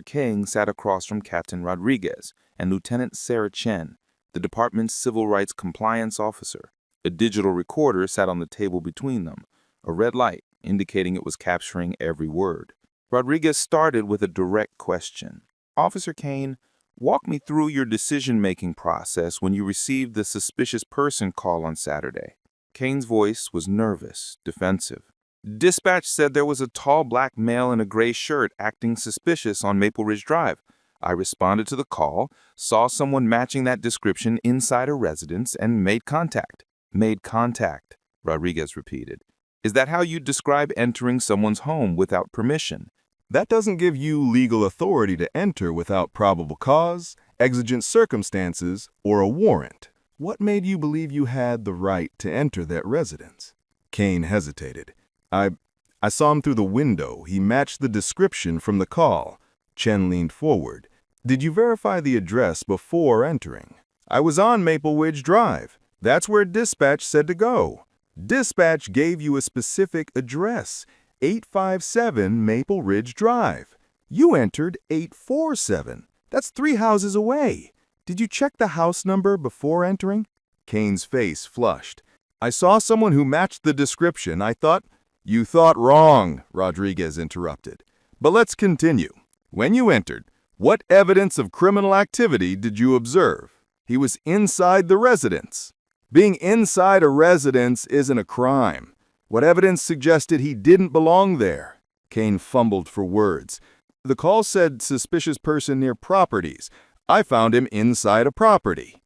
King sat across from Captain Rodriguez and Lieutenant Sarah Chen, the department's civil rights compliance officer. A digital recorder sat on the table between them, a red light indicating it was capturing every word. Rodriguez started with a direct question. "Officer Kane, walk me through your decision-making process when you received the suspicious person call on Saturday." Kane's voice was nervous, defensive. "Dispatch said there was a tall black male in a gray shirt acting suspicious on Maple Ridge Drive. I responded to the call, saw someone matching that description inside a residence, and made contact." "Made contact," Rodriguez repeated. "Is that how you describe entering someone's home without permission?" That doesn't give you legal authority to enter without probable cause, exigent circumstances, or a warrant. What made you believe you had the right to enter that residence? Kane hesitated. I saw him through the window. He matched the description from the call. Chen leaned forward. "Did you verify the address before entering?" "I was on Maple Ridge Drive. That's where dispatch said to go." "Dispatch gave you a specific address, 857 Maple Ridge Drive. You entered 847. That's 3 houses away. Did you check the house number before entering?" Kane's face flushed. "I saw someone who matched the description. I thought—" "You thought wrong," Rodriguez interrupted. "But let's continue. When you entered, what evidence of criminal activity did you observe?" "He was inside the residence." "Being inside a residence isn't a crime. What evidence suggested he didn't belong there?" Kane fumbled for words. The call said suspicious person near properties. I found him inside a property.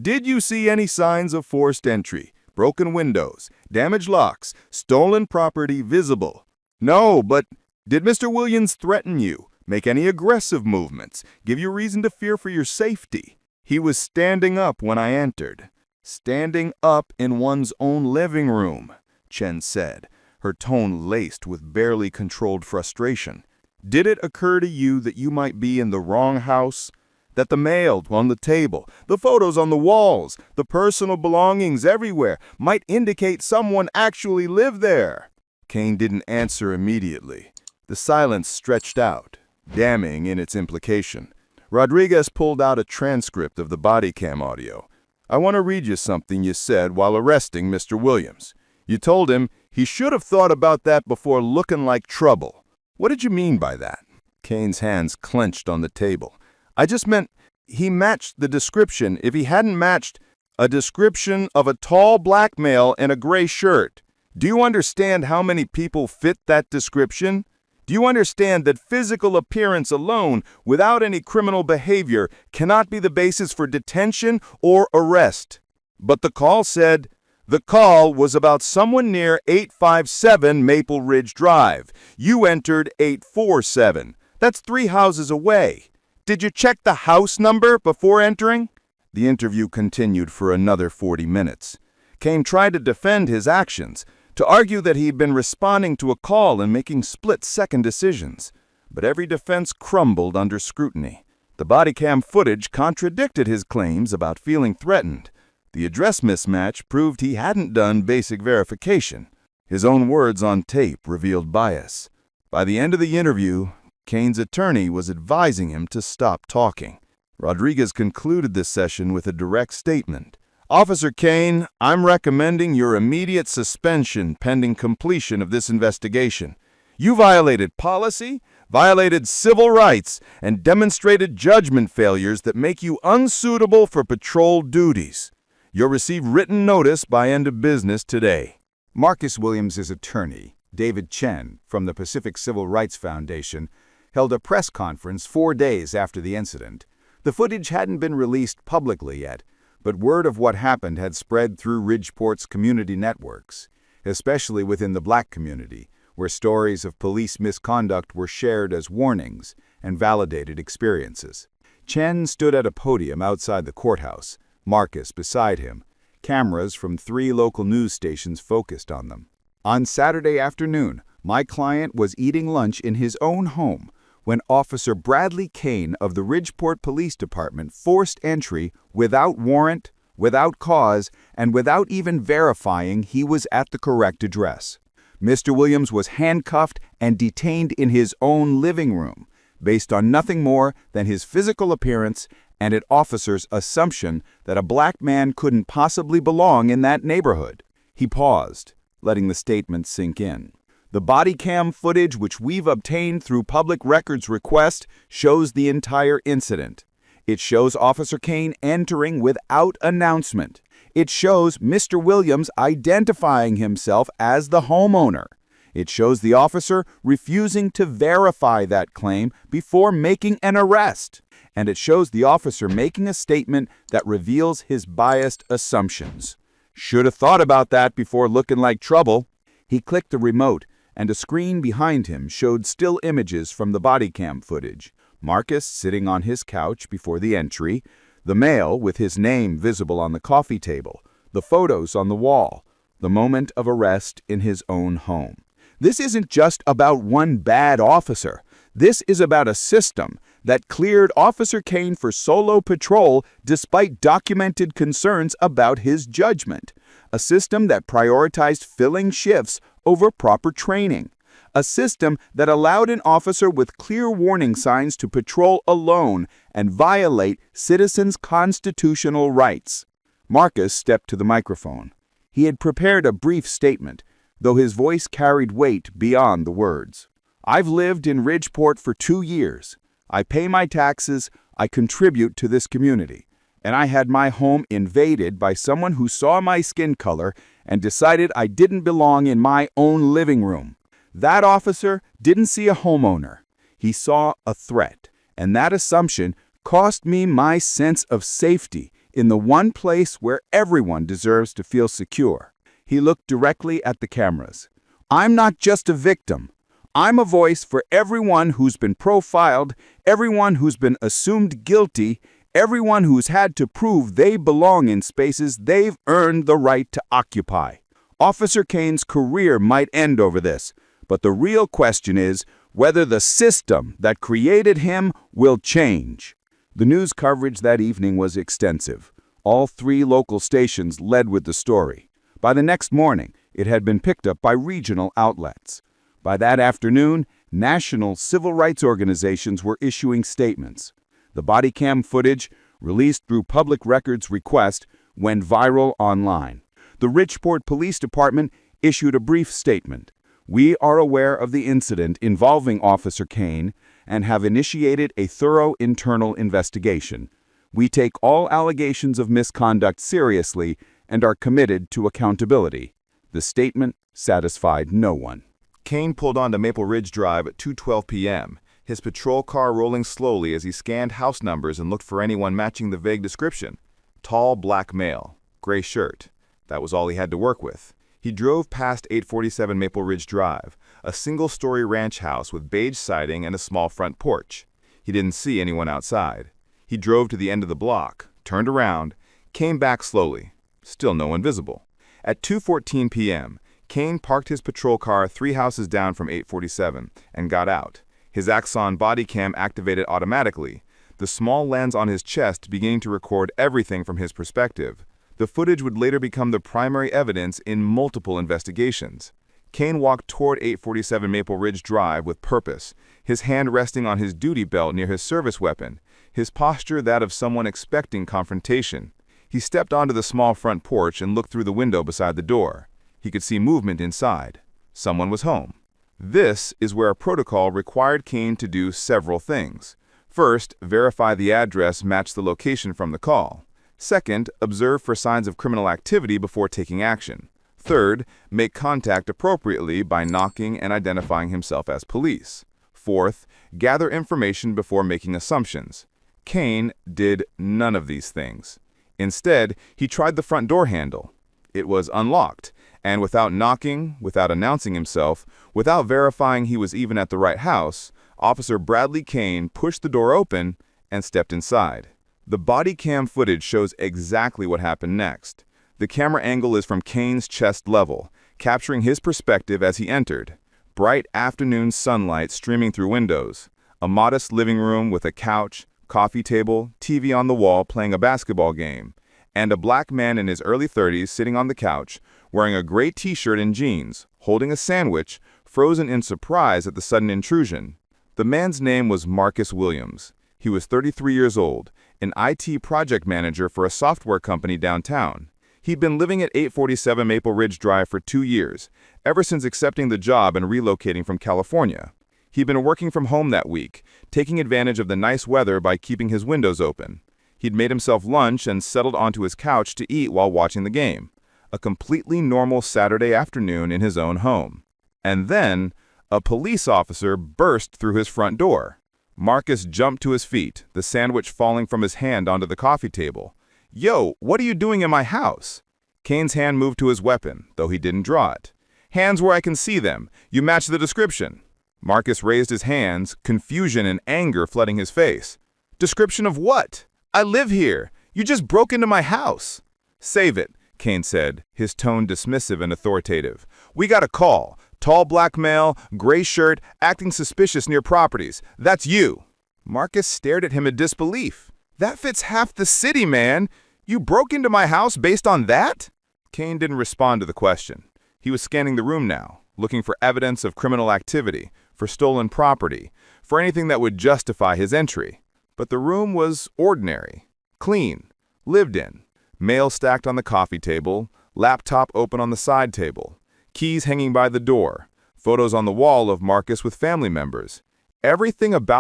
Did you see any signs of forced entry, broken windows, damaged locks, stolen property visible? No, but did Mr. Williams threaten you, make any aggressive movements, give you reason to fear for your safety? He was standing up when I entered. Standing up in one's own living room, Chen said, her tone laced with barely controlled frustration. Did it occur to you that you might be in the wrong house? That the mail on the table, the photos on the walls, the personal belongings everywhere might indicate someone actually lived there? Kane didn't answer immediately. The silence stretched out, damning in its implication. Rodriguez pulled out a transcript of the Bodycam audio. I want to read you something you said while arresting Mr. Williams. You told him he should have thought about that before looking like trouble. What did you mean by that? Kane's hands clenched on the table. I just meant he matched the description. If he hadn't matched a description of a tall black male in a gray shirt, do you understand how many people fit that description? Do you understand that physical appearance alone, without any criminal behavior, cannot be the basis for detention or arrest? But the call said, the call was about someone near 857 Maple Ridge Drive. You entered 847. That's 3 houses away. Did you check the house number before entering? The interview continued for another 40 minutes. Kane tried to defend his actions, to argue that he'd been responding to a call and making split-second decisions. But every defense crumbled under scrutiny. The Bodycam footage contradicted his claims about feeling threatened. The address mismatch proved he hadn't done basic verification. His own words on tape revealed bias. By the end of the interview, Kane's attorney was advising him to stop talking. Rodriguez concluded this session with a direct statement. Officer Kane, I'm recommending your immediate suspension pending completion of this investigation. You violated policy, violated civil rights, and demonstrated judgment failures that make you unsuitable for patrol duties. You'll receive written notice by end of business today. Marcus Williams' attorney, David Chen, from the Pacific Civil Rights Foundation, held a press conference 4 days after the incident. The footage hadn't been released publicly yet, but word of what happened had spread through Ridgeport's community networks, especially within the black community, where stories of police misconduct were shared as warnings and validated experiences. Chen stood at a podium outside the courthouse, Marcus beside him. Cameras from 3 local news stations focused on them. On Saturday afternoon, my client was eating lunch in his own home when Officer Bradley Kane of the Ridgeport Police Department forced entry without warrant, without cause, and without even verifying he was at the correct address. Mr. Williams was handcuffed and detained in his own living room, based on nothing more than his physical appearance and an officer's assumption that a black man couldn't possibly belong in that neighborhood. He paused, letting the statement sink in. The Bodycam footage which we've obtained through public records request shows the entire incident. It shows Officer Kane entering without announcement. It shows Mr. Williams identifying himself as the homeowner. It shows the officer refusing to verify that claim before making an arrest. And it shows the officer making a statement that reveals his biased assumptions. Should have thought about that before looking like trouble. He clicked the remote, and a screen behind him showed still images from the Bodycam footage. Marcus sitting on his couch before the entry, the male with his name visible on the coffee table, the photos on the wall, the moment of arrest in his own home. This isn't just about one bad officer. This is about a system that cleared Officer Kane for solo patrol despite documented concerns about his judgment. A system that prioritized filling shifts over proper training. A system that allowed an officer with clear warning signs to patrol alone and violate citizens' constitutional rights. Marcus stepped to the microphone. He had prepared a brief statement, though his voice carried weight beyond the words. I've lived in Ridgeport for 2 years. I pay my taxes, I contribute to this community, and I had my home invaded by someone who saw my skin color and decided I didn't belong in my own living room. That officer didn't see a homeowner. He saw a threat, and that assumption cost me my sense of safety in the one place where everyone deserves to feel secure. He looked directly at the cameras. I'm not just a victim. I'm a voice for everyone who's been profiled, everyone who's been assumed guilty, everyone who's had to prove they belong in spaces they've earned the right to occupy. Officer Kane's career might end over this, but the real question is whether the system that created him will change. The news coverage that evening was extensive. All 3 local stations led with the story. By the next morning, it had been picked up by regional outlets. By that afternoon, national civil rights organizations were issuing statements. The Bodycam footage, released through public records request, went viral online. The Richport Police Department issued a brief statement. We are aware of the incident involving Officer Kane and have initiated a thorough internal investigation. We take all allegations of misconduct seriously and are committed to accountability. The statement satisfied no one. Kane pulled onto Maple Ridge Drive at 2:12 p.m., his patrol car rolling slowly as he scanned house numbers and looked for anyone matching the vague description. Tall, black male, gray shirt. That was all he had to work with. He drove past 847 Maple Ridge Drive, a single-story ranch house with beige siding and a small front porch. He didn't see anyone outside. He drove to the end of the block, turned around, came back slowly. Still no one visible. At 2:14 p.m., Kane parked his patrol car 3 houses down from 847 and got out. His Axon Bodycam activated automatically, the small lens on his chest beginning to record everything from his perspective. The footage would later become the primary evidence in multiple investigations. Kane walked toward 847 Maple Ridge Drive with purpose, his hand resting on his duty belt near his service weapon, his posture that of someone expecting confrontation. He stepped onto the small front porch and looked through the window beside the door. He could see movement inside. Someone was home. This is where a protocol required Kane to do several things. First, verify the address matched the location from the call. Second, observe for signs of criminal activity before taking action. Third, make contact appropriately by knocking and identifying himself as police. Fourth, gather information before making assumptions. Kane did none of these things. Instead, he tried the front door handle. It was unlocked, and without knocking, without announcing himself, without verifying he was even at the right house, Officer Bradley Kane pushed the door open and stepped inside. The body cam footage shows exactly what happened next. The camera angle is from Kane's chest level, capturing his perspective as he entered. Bright afternoon sunlight streaming through windows. A modest living room with a couch, coffee table, TV on the wall playing a basketball game, and a black man in his early 30s sitting on the couch, wearing a gray t-shirt and jeans, holding a sandwich, frozen in surprise at the sudden intrusion. The man's name was Marcus Williams. He was 33 years old, an IT project manager for a software company downtown. He'd been living at 847 Maple Ridge Drive for 2 years, ever since accepting the job and relocating from California. He'd been working from home that week, taking advantage of the nice weather by keeping his windows open. He'd made himself lunch and settled onto his couch to eat while watching the game. A completely normal Saturday afternoon in his own home. And then, a police officer burst through his front door. Marcus jumped to his feet, the sandwich falling from his hand onto the coffee table. "Yo, what are you doing in my house?" Kane's hand moved to his weapon, though he didn't draw it. "Hands where I can see them. You match the description." Marcus raised his hands, confusion and anger flooding his face. "Description of what? I live here. You just broke into my house." "Save it," Kane said, his tone dismissive and authoritative. "We got a call. Tall black male, gray shirt, acting suspicious near properties. That's you." Marcus stared at him in disbelief. "That fits half the city, man. You broke into my house based on that?" Kane didn't respond to the question. He was scanning the room now, looking for evidence of criminal activity, for stolen property, for anything that would justify his entry. But the room was ordinary, clean, lived in. Mail stacked on the coffee table, laptop open on the side table, keys hanging by the door, photos on the wall of Marcus with family members. Everything about